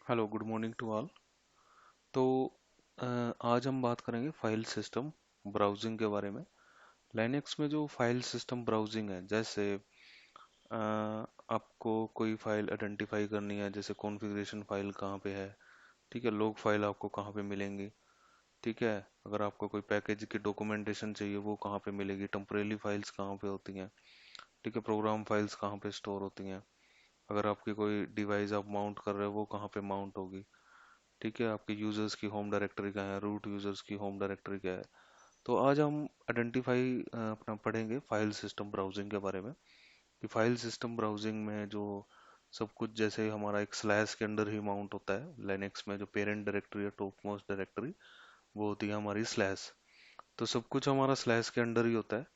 Hello, good morning to all. तो आज हम बात करेंगे फाइल सिस्टम ब्राउजिंग के बारे में। लाइनक्स में जो फाइल सिस्टम ब्राउजिंग है, जैसे आपको कोई फाइल आइडेंटिफाई करनी है, जैसे कॉन्फ़िगरेशन फाइल कहाँ पे है, ठीक है, लॉग फाइल आपको कहाँ पे मिलेंगी, ठीक है, अगर आपको कोई पैकेज की डॉक्यूमेंटेशन चाहिए वो कहाँ पे मिलेगी, टेम्परेरी फाइल्स कहाँ पे होती हैं, ठीक है, प्रोग्राम फाइल्स कहाँ पे स्टोर होती हैं, अगर आपकी कोई डिवाइस आप माउंट कर रहे हो वो कहाँ पे माउंट होगी, ठीक है, आपके यूजर्स की होम डायरेक्टरी क्या है, रूट यूजर्स की होम डायरेक्टरी क्या है। तो आज हम आइडेंटिफाई अपना पढ़ेंगे फाइल सिस्टम ब्राउजिंग के बारे में, कि फाइल सिस्टम ब्राउजिंग में जो सब कुछ, जैसे हमारा एक स्लैश के अंदर ही माउंट होता है लिनक्स में, जो पेरेंट डायरेक्टरी है, टॉप मोस्ट डायरेक्टरी, वो होती है हमारी स्लैश। तो सब कुछ हमारा स्लैश के अंदर ही होता है,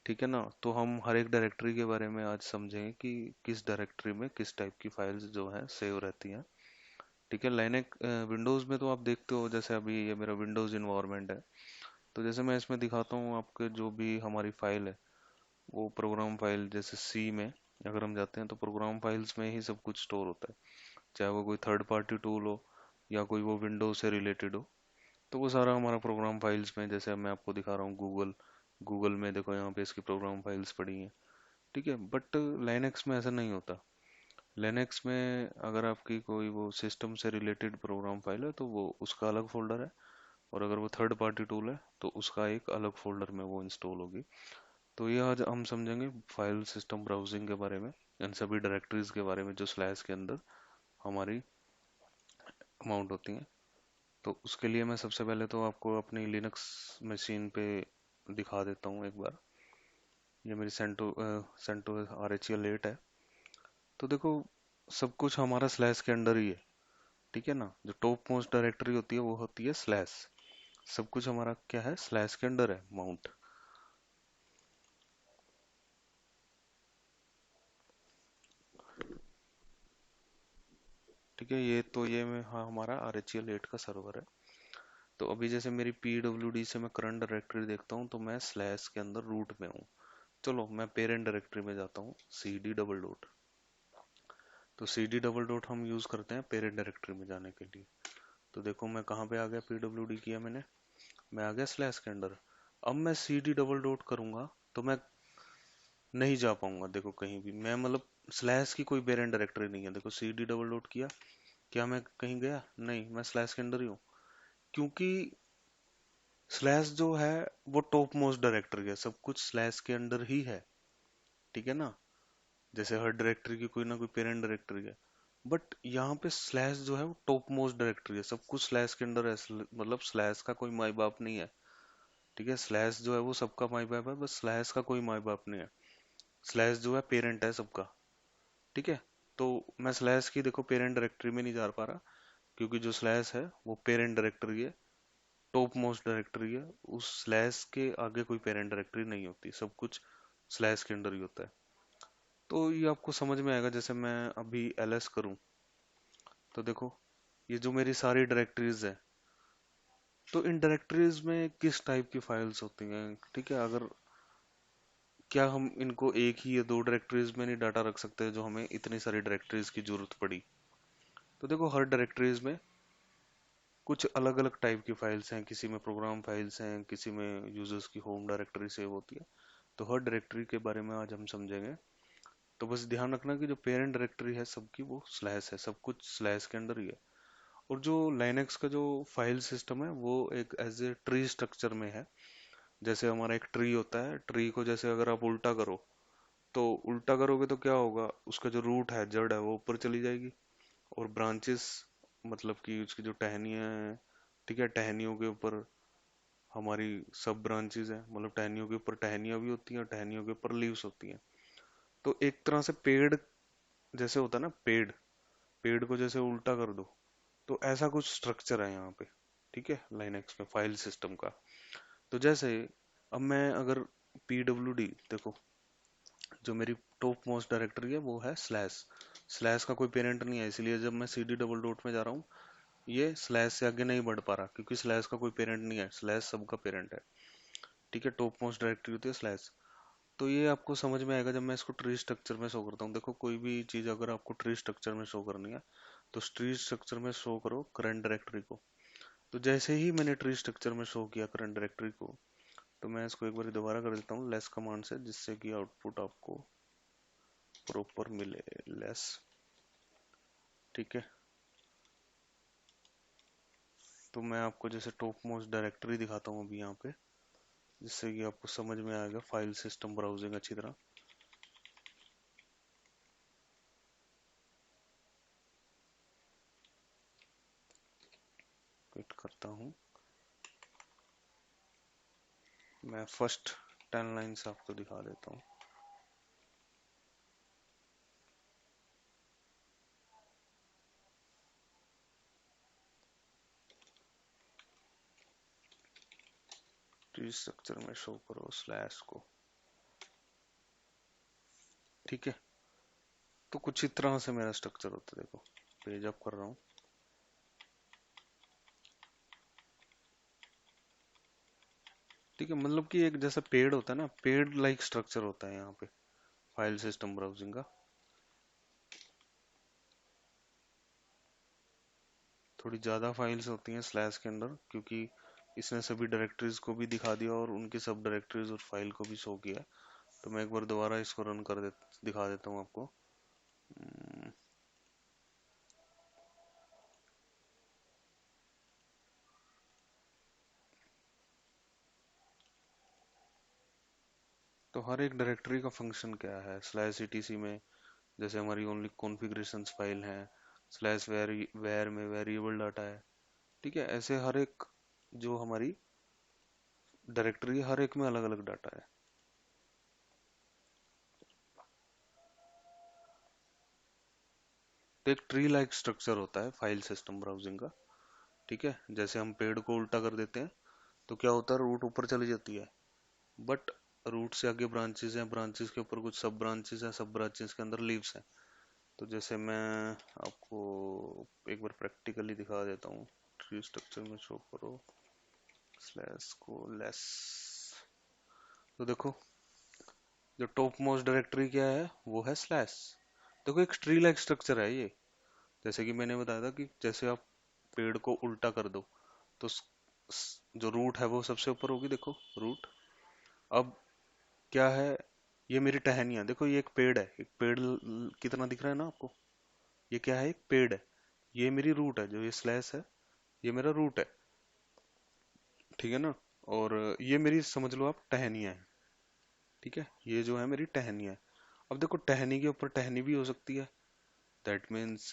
ठीक है ना। तो हम हर एक डायरेक्टरी के बारे में आज समझेंगे कि किस डायरेक्टरी में किस टाइप की फाइल्स जो है सेव रहती हैं, ठीक है। लाइनक्स विंडोज़ में तो आप देखते हो, जैसे अभी ये मेरा विंडोज़ इन्वायरमेंट है, तो जैसे मैं इसमें दिखाता हूँ आपके, जो भी हमारी फाइल है वो प्रोग्राम फाइल, जैसे सी में अगर हम जाते हैं तो प्रोग्राम फाइल्स में ही सब कुछ स्टोर होता है, चाहे वो कोई थर्ड पार्टी टूल हो या कोई वो विंडोज से रिलेटेड हो, तो वो सारा हमारा प्रोग्राम फाइल्स में। जैसे मैं आपको दिखा रहा हूँ गूगल, गूगल में देखो यहाँ पे इसकी प्रोग्राम फाइल्स पड़ी हैं, ठीक है। बट लाइनक्स में ऐसा नहीं होता। लिनक्स में अगर आपकी कोई वो सिस्टम से रिलेटेड प्रोग्राम फाइल है तो वो उसका अलग फोल्डर है, और अगर वो थर्ड पार्टी टूल है तो उसका एक अलग फोल्डर में वो इंस्टॉल होगी। तो ये आज हम समझेंगे फाइल सिस्टम ब्राउजिंग के बारे में, इन सभी डायरेक्टरीज के बारे में जो स्लैश के अंदर हमारी माउंट होती हैं। तो उसके लिए मैं सबसे पहले तो आपको अपनी लिनक्स मशीन पे दिखा देता हूँ एक बार। ये मेरी सेंटो RHEL 8 है। तो देखो, सब कुछ हमारा स्लैश के अंदर ही है, ठीक है ना। जो टॉप मोस्ट डायरेक्टरी होती है वो होती है स्लैश। सब कुछ हमारा क्या है, स्लैश के अंदर है माउंट। ठीक है, ये तो ये में हाँ हमारा RHEL 8 का सर्वर है। तो अभी जैसे मेरी PWD से मैं करंट डायरेक्टरी देखता हूँ तो मैं स्लैश के अंदर रूट में हूँ। चलो मैं पेरेंट डायरेक्टरी में जाता हूँ, CD डबल डॉट। तो CD डबल डॉट हम यूज करते हैं पेरेंट डायरेक्टरी में जाने के लिए। तो देखो मैं कहाँ पे आ गया, PWD किया मैंने, मैं आ गया स्लैश के अंदर। अब मैं CD डबल डॉट करूंगा तो मैं नहीं जा पाऊंगा, देखो कहीं भी मैं, मतलब स्लैश की कोई पेरेंट डायरेक्टरी नहीं है। देखो CD डबल डॉट किया, क्या मैं कहीं गया? नहीं, मैं स्लैश के अंदर ही हूँ, क्योंकि स्लैश जो है वो टॉप मोस्ट डायरेक्टरी है, सब कुछ स्लैश के अंदर ही है, ठीक है ना। जैसे हर डायरेक्टरी की कोई ना कोई पेरेंट डायरेक्टरी है, बट यहाँ पे स्लैश जो है वो टॉप मोस्ट डायरेक्टरी है, सब कुछ स्लैश के अंदर है। मतलब स्लैश का कोई माई बाप नहीं है, ठीक है। स्लैश जो है वो सबका माई बाप है, बस स्लैश का कोई माई बाप नहीं है। स्लैश जो है पेरेंट है सबका, ठीक है। तो मैं स्लैश की देखो पेरेंट डायरेक्टरी में नहीं जा पा रहा, क्योंकि जो स्लैश है वो पेरेंट डायरेक्टरी है, टॉप मोस्ट डायरेक्टरी है। उस स्लैश के आगे कोई पेरेंट डायरेक्टरी नहीं होती, सब कुछ स्लैश के अंदर ही होता है। तो ये आपको समझ में आएगा। जैसे मैं अभी ls करूं तो देखो, ये जो मेरी सारी डायरेक्टरीज है, तो इन डायरेक्टरीज में किस टाइप की फाइल्स होती हैं, ठीक है। अगर क्या हम इनको एक ही या दो डायरेक्टरीज में नहीं डाटा रख सकते जो हमें इतनी सारी डायरेक्टरीज की जरूरत पड़ी। तो देखो, हर डायरेक्टरीज में कुछ अलग अलग टाइप की फाइल्स हैं, किसी में प्रोग्राम फाइल्स हैं, किसी में यूजर्स की होम डायरेक्टरी सेव होती है। तो हर डायरेक्टरी के बारे में आज हम समझेंगे। तो बस ध्यान रखना कि जो पेरेंट डायरेक्टरी है सबकी वो स्लैश है, सब कुछ स्लैश के अंदर ही है। और जो लाइनक्स का जो फाइल सिस्टम है वो एक एज ए ट्री स्ट्रक्चर में है। जैसे हमारा एक ट्री होता है, ट्री को जैसे अगर आप उल्टा करो, तो उल्टा करोगे तो क्या होगा, उसका जो रूट है, जड़ है, वो ऊपर चली जाएगी, और ब्रांचेस, मतलब कि उसकी जो टहनियाँ हैं, ठीक है, टहनियों के ऊपर हमारी सब ब्रांचेस हैं, मतलब टहनियों के ऊपर टहनियाँ भी होती हैं और टहनियों के ऊपर लीव्स होती हैं। तो एक तरह से पेड़ जैसे होता है ना, पेड़, पेड़ को जैसे उल्टा कर दो, तो ऐसा कुछ स्ट्रक्चर है यहाँ पे, ठीक है, लाइनक्स में फाइल सिस्टम का। तो जैसे अब मैं अगर PWD देखो, जो मेरी टॉप मोस्ट डायरेक्टरी है वो है स्लैश। स्लैश का कोई पेरेंट नहीं है, इसलिए जब मैं CD डबल डॉट में जा रहा हूँ ये स्लैश से आगे नहीं बढ़ पा रहा, क्योंकि स्लैश का कोई पेरेंट नहीं है, स्लैश सबका पेरेंट है, ठीक है। टॉप मोस्ट डायरेक्टरी होती है स्लैश। तो ये आपको समझ में आएगा जब मैं इसको ट्री स्ट्रक्चर में शो करता हूँ। देखो, कोई भी चीज़ अगर आपको ट्री स्ट्रक्चर में शो करनी है तो ट्री स्ट्रक्चर में शो करो करंट डायरेक्टरी को। तो जैसे ही मैंने ट्री स्ट्रक्चर में शो किया करंट डायरेक्टरी को, तो मैं इसको एक बार दोबारा कर देता हूँ लेस कमांड से, जिससे कि आउटपुट आपको प्रॉपर मिले। लेस, ठीक है। तो मैं आपको जैसे टॉप मोस्ट डायरेक्टरी दिखाता हूँ अभी यहाँ पे, जिससे कि आपको समझ में आएगा फाइल सिस्टम ब्राउजिंग अच्छी तरह। क्विट करता हूँ। मैं फर्स्ट 10 लाइन्स आपको दिखा देता हूँ। ट्री स्ट्रक्चर में शो करो स्लैश को, ठीक है। तो कुछ इस तरह से मेरा स्ट्रक्चर होता है। देखो पेज अप कर रहा हूँ, ठीक है। मतलब कि एक जैसा पेड़ होता है ना, पेड़ लाइक स्ट्रक्चर होता है यहाँ पे फाइल सिस्टम ब्राउजिंग का। थोड़ी ज़्यादा फाइल्स होती हैं स्लैश के अंदर, क्योंकि इसने सभी डायरेक्टरीज को भी दिखा दिया और उनकी सब डायरेक्टरीज और फाइल को भी शो किया। तो मैं एक बार दोबारा इसको रन कर दिखा देता हूँ आपको। तो हर एक डायरेक्टरी का फंक्शन क्या है स्लैश ईटीसी में। जैसे हमारी ओनली कॉन्फ़िगरेशंस फाइल है, स्लैश वेर में वेरिएबल डाटा है, ठीक है। ऐसे हर एक जो हमारी डायरेक्टरी हर एक में अलग अलग डाटा है। तो एक ट्री लाइक स्ट्रक्चर होता है फाइल सिस्टम ब्राउजिंग का, ठीक है। जैसे हम पेड़ को उल्टा कर देते हैं तो क्या होता है, रूट ऊपर चली जाती है, बट रूट से आगे ब्रांचेस हैं, ब्रांचेस के ऊपर कुछ सब ब्रांचेस हैं, सब ब्रांचेस के अंदर लीव्स हैं। तो जैसे मैं आपको एक बार प्रैक्टिकली दिखा देता हूँ। ट्री स्ट्रक्चर में शो करो स्लैश को लेस। तो देखो जो टॉप मोस्ट डायरेक्टरी क्या है वो है स्लैश। देखो एक ट्री लाइक स्ट्रक्चर है ये। जैसे कि मैंने बताया था कि जैसे आप पेड़ को उल्टा कर दो तो जो रूट है वो सबसे ऊपर होगी। देखो रूट, अब क्या है, ये मेरी टहनियाँ। देखो ये एक पेड़ है, एक पेड़ कितना दिख रहा है ना आपको, ये क्या है, एक पेड़ है। ये मेरी रूट है, जो ये स्लैश है ये मेरा रूट है, ठीक है ना। और ये मेरी समझ लो आप टहनियाँ है, ठीक है। ये जो है मेरी टहनियाँ है। अब देखो टहनी के ऊपर टहनी भी हो सकती है, दैट मीन्स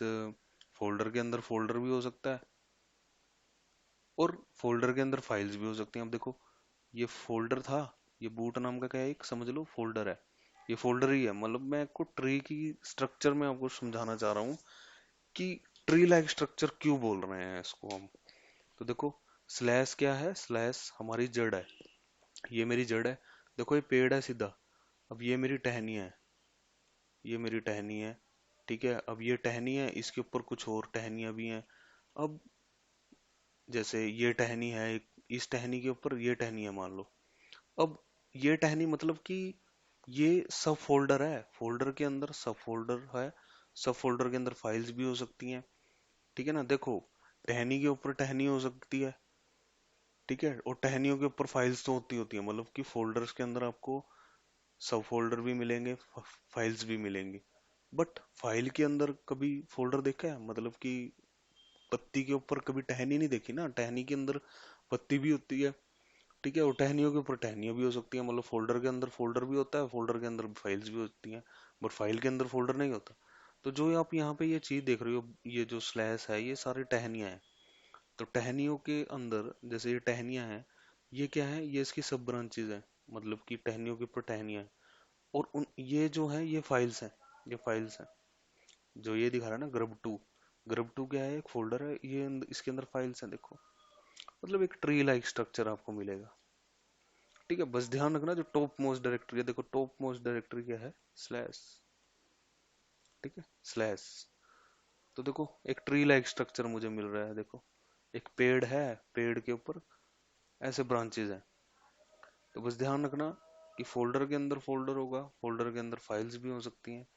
फोल्डर के अंदर फोल्डर भी हो सकता है, और फोल्डर के अंदर फाइल्स भी हो सकती हैं। अब देखो ये फोल्डर था, ये बूट नाम का क्या है, एक समझ लो फोल्डर है, ये फोल्डर ही है। मतलब मैं आपको ट्री की स्ट्रक्चर में आपको समझाना चाह रहा हूँ कि ट्री लाइक स्ट्रक्चर क्यों बोल रहे हैं इसको हम। तो देखो स्लैश क्या है, स्लैश हमारी जड़ है, ये मेरी जड़ है। देखो ये पेड़ है सीधा, अब ये मेरी टहनी है, ये मेरी टहनी है, ठीक है। अब ये टहनी है, इसके ऊपर कुछ और टहनियां भी हैं। अब जैसे ये टहनी है, इस टहनी के ऊपर ये टहनी है मान लो। अब ये टहनी मतलब कि ये सब फोल्डर है, फोल्डर के अंदर सब फोल्डर है, सब फोल्डर के अंदर फाइल्स भी हो सकती हैं, ठीक है ना। देखो टहनी के ऊपर टहनी हो सकती है, ठीक है, और टहनियों के ऊपर फाइल्स तो होती है। मतलब कि फोल्डर्स के अंदर आपको सब फोल्डर भी मिलेंगे, फाइल्स भी मिलेंगी। बट फाइल के अंदर कभी फोल्डर देखा है, मतलब कि पत्ती के ऊपर कभी टहनी नहीं देखी ना, टहनी के अंदर पत्ती भी होती है, ठीक है। और टहनियों के ऊपर टहनियाँ भी हो सकती हैं। मतलब फोल्डर के अंदर फोल्डर भी होता है, फोल्डर के अंदर फाइल्स भी होती हैं, बट फाइल के अंदर फोल्डर नहीं होता। तो जो आप यहाँ पे ये चीज देख रहे हो, ये जो स्लैश है ये सारी टहनियाँ हैं। तो टहनियों के अंदर जैसे ये टहनियाँ हैं, ये क्या है, ये इसकी सब ब्रांचेज हैं। मतलब कि टहनियों के ऊपर टहनियाँ हैं, और उन ये जो है ये फाइल्स हैं, ये फाइल्स हैं। जो ये दिखा रहा है ना ग्रब टू, ग्रब टू क्या है, एक फोल्डर है, ये इसके अंदर फाइल्स हैं। देखो मतलब एक ट्री लाइक स्ट्रक्चर आपको मिलेगा, ठीक है। बस ध्यान रखना जो टॉप मोस्ट डायरेक्टरी है, देखो टॉप मोस्ट डायरेक्टरी क्या है, स्लैश, ठीक है, स्लैश। तो देखो एक ट्री लाइक स्ट्रक्चर मुझे मिल रहा है। देखो एक पेड़ है, पेड़ के ऊपर ऐसे ब्रांचेज हैं। तो बस ध्यान रखना कि फोल्डर के अंदर फोल्डर होगा, फोल्डर के अंदर फाइल्स भी हो सकती हैं,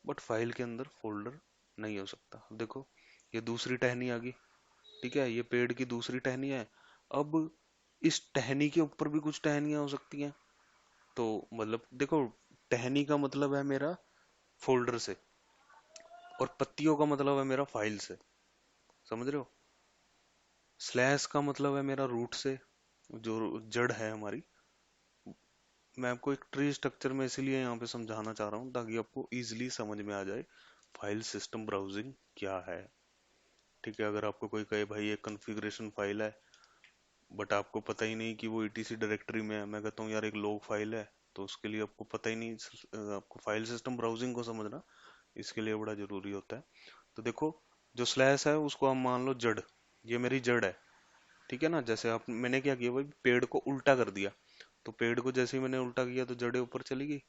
बट फाइल के अंदर फोल्डर नहीं हो सकता। देखो ये दूसरी टहनी आ गई। ठीक है, ये पेड़ की दूसरी टहनी है। अब इस टहनी के ऊपर भी कुछ टहनियां हो सकती हैं। तो मतलब देखो, टहनी का मतलब है मेरा फोल्डर से, और पत्तियों का मतलब है मेरा फाइल से। समझ रहे हो? स्लैश का मतलब है मेरा रूट से, जो जड़ है हमारी। मैं आपको एक ट्री स्ट्रक्चर में इसीलिए यहाँ पे समझाना चाह रहा हूँ ताकि आपको इजीली समझ में आ जाए फाइल सिस्टम ब्राउजिंग क्या है। ठीक है, अगर आपको कोई कहे भाई एक कॉन्फ़िगरेशन फाइल है, बट आपको पता ही नहीं कि वो ईटीसी डायरेक्टरी में है, मैं कहता हूँ यार एक लॉग फाइल है, तो उसके लिए आपको पता ही नहीं, आपको फाइल सिस्टम ब्राउजिंग को समझना इसके लिए बड़ा जरूरी होता है। तो देखो, जो स्लैश है उसको हम मान लो जड़, ये मेरी जड़ है। ठीक है ना, जैसे आप मैंने क्या किया भाई, पेड़ को उल्टा कर दिया। तो पेड़ को जैसे ही मैंने उल्टा किया तो जड़ें ऊपर चली गई।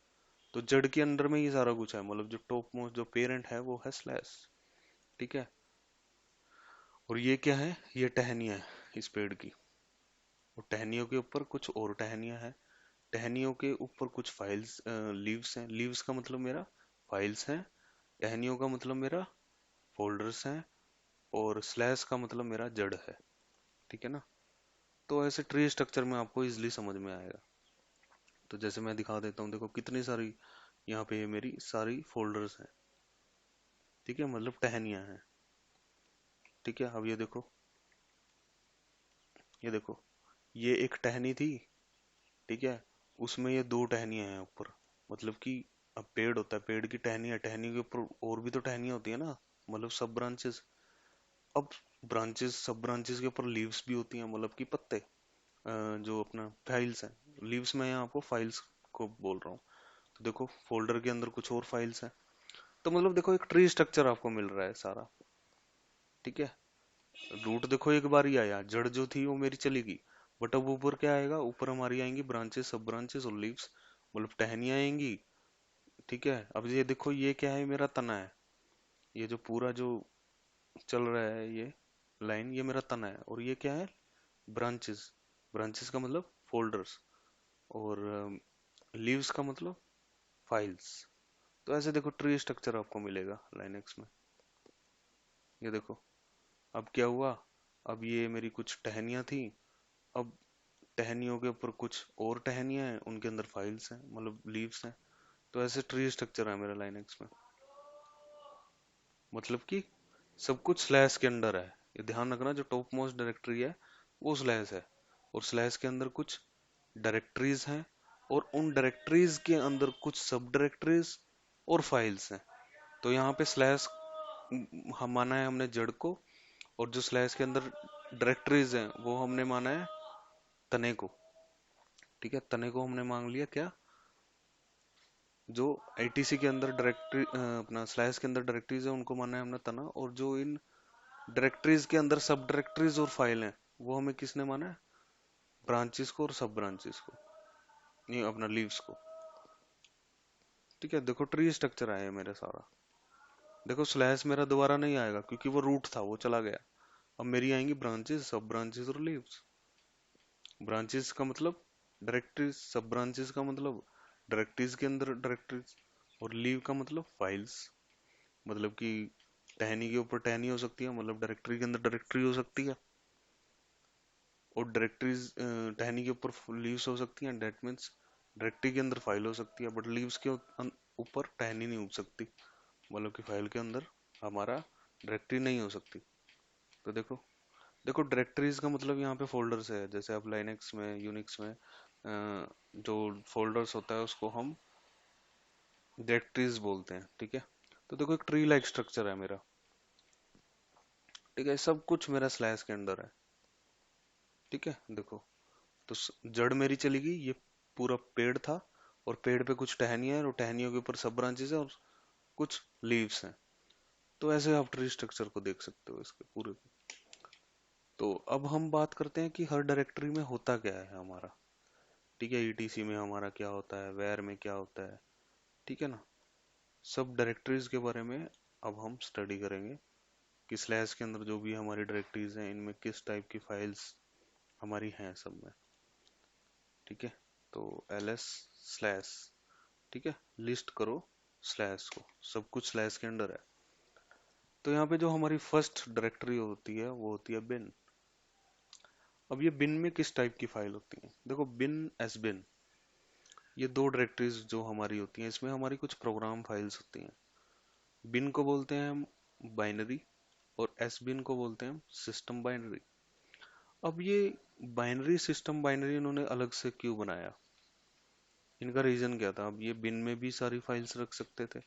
तो जड़ के अंदर में ये सारा कुछ है, मतलब जो टॉप मोस्ट जो पेरेंट है वो है स्लैश। ठीक है, और ये क्या है, ये टहनियाँ है इस पेड़ की। और टहनियों के ऊपर कुछ और टहनियाँ हैं। टहनियों के ऊपर कुछ फाइल्स, लीव्स हैं। लीव्स का मतलब मेरा फाइल्स हैं। टहनियों का मतलब मेरा फोल्डर्स हैं। और स्लैश का मतलब मेरा जड़ है। ठीक है ना? तो ऐसे ट्री स्ट्रक्चर में आपको इजिली समझ में आएगा। तो जैसे मैं दिखा देता हूँ, देखो कितनी सारी यहाँ पे ये मेरी सारी फोल्डर्स हैं। ठीक है, मतलब टहनियाँ हैं। ठीक है, अब ये देखो, ये एक टहनी थी। ठीक है, उसमें ये दो टहनियाँ हैं ऊपर। मतलब कि अब पेड़ होता है, पेड़ की टहनी है, टहनी के ऊपर और भी तो टहनियाँ होती है ना, मतलब सब ब्रांचेस। अब ब्रांचेस, सब ब्रांचेस के ऊपर लीव्स भी होती हैं, मतलब कि पत्ते, जो अपना फाइल्स हैं। लीव्स मैं यहाँ आपको फाइल्स को बोल रहा हूँ। तो देखो, फोल्डर के अंदर कुछ और फाइल्स हैं। तो मतलब देखो, एक ट्री स्ट्रक्चर आपको मिल रहा है सारा। ठीक है, रूट देखो एक बार ही आया, जड़ जो थी वो मेरी चली गई। बट अब ऊपर क्या आएगा, ऊपर हमारी आएंगी ब्रांचेस, सब ब्रांचेस और लीव्स, मतलब टहनियाँ आएंगी। ठीक है, अब ये देखो, ये क्या है, मेरा तना है। ये जो पूरा जो चल रहा है ये लाइन, ये मेरा तना है। और ये क्या है, ब्रांचेस। ब्रांचेस का मतलब फोल्डर्स। और लीव्स का मतलब फाइल्स। तो ऐसे देखो ट्री स्ट्रक्चर आपको मिलेगा लाइनेक्स में। ये देखो, अब क्या हुआ, अब ये मेरी कुछ टहनियाँ थी। अब टहनियों के ऊपर कुछ और टहनियाँ हैं, उनके अंदर फाइल्स हैं, मतलब लीव्स हैं। तो ऐसे ट्री स्ट्रक्चर है मेरा लाइनेक्स में। मतलब कि सब कुछ स्लैश के अंडर है। ये ध्यान रखना, जो टॉप मोस्ट डायरेक्टरी है वो स्लैश है। और स्लैश के अंदर कुछ डायरेक्टरीज हैं, और उन डायरेक्टरीज के अंदर कुछ सब डायरेक्टरीज और फाइल्स हैं। तो यहाँ पे स्लैश हम माना है हमने जड़ को, और जो स्लैश के अंदर डायरेक्टरीज हैं वो हमने माना है तने को। ठीक है, तने को हमने मान लिया क्या, जो आईटीसी के अंदर डायरेक्टरी, अपना स्लैश के अंदर डायरेक्टरीज है उनको माना है हमने तना। और जो इन डायरेक्टरीज के अंदर सब डायरेक्टरीज और फाइल हैं, वो हमें किसने माना है, ब्रांचेस को और सब ब्रांचेस को, नहीं अपना लीव्स को। ठीक है, देखो ट्री स्ट्रक्चर आया है मेरा सारा। देखो, स्लैश मेरा दोबारा नहीं आएगा क्योंकि वो रूट था, वो चला गया। अब मेरी आएंगी ब्रांचेस, सब ब्रांचेस और लीव्स। ब्रांचेस का मतलब डायरेक्टरीज, सब ब्रांचेस का मतलब डायरेक्टरीज के अंदर डायरेक्टरीज, और लीव का मतलब फाइल्स। मतलब कि टहनी के ऊपर टहनी हो सकती है, मतलब डायरेक्टरी के अंदर डायरेक्टरी हो सकती है। और डायरेक्टरीज, टहनी के ऊपर लीव्स हो सकती हैं, डेट मीन्स डायरेक्टरी के अंदर फाइल हो सकती है, बट लीव्स के ऊपर टहनी नहीं उग सकती। मतलब कि फाइल के अंदर हमारा डायरेक्टरी नहीं हो सकती। तो देखो, देखो डायरेक्टरीज का मतलब यहाँ पे फोल्डर्स है। जैसे आप लाइनेक्स में, यूनिक्स में जो फोल्डर्स होता है उसको हम डायरेक्टरीज बोलते हैं। ठीक है, तो देखो एक ट्री लाइक स्ट्रक्चर है मेरा। ठीक है, सब कुछ मेरा स्लैश के अंदर है। ठीक है, देखो, तो जड़ मेरी चली गई, ये पूरा पेड़ था, और पेड़ पे कुछ टहनियां हैं, और टहनियों के ऊपर सब ब्रांचेस हैं, और कुछ लीव्स हैं। तो ऐसे आप ट्री स्ट्रक्चर को देख सकते हो इसके पूरे। तो अब हम बात करते हैं कि हर डायरेक्टरी में होता क्या है हमारा। ठीक है, ईटीसी में हमारा क्या होता है, वेयर में क्या होता है। ठीक है ना, सब डायरेक्टरीज के बारे में अब हम स्टडी करेंगे कि स्लैश के अंदर जो भी हमारी डायरेक्टरीज हैं इनमें किस टाइप की फाइल्स हमारी हैं सब में। ठीक है, तो ls स्लैश, ठीक है, लिस्ट करो स्लैश को, सब कुछ स्लैश के अंडर है। तो यहाँ पे जो हमारी फर्स्ट डायरेक्टरी होती है वो होती है बिन। अब ये बिन में किस टाइप की फाइल होती है, देखो बिन एस बिन, ये दो डायरेक्टरीज जो हमारी होती हैं, इसमें हमारी कुछ प्रोग्राम फाइल्स होती हैं। बिन को बोलते हैं हम बाइनरी, और एस बिन को बोलते हैं हम सिस्टम बाइनरी। अब ये बाइनरी सिस्टम बाइनरी इन्होंने अलग से क्यों बनाया, इनका रीजन क्या था। अब ये बिन में भी सारी फाइल्स रख सकते थे,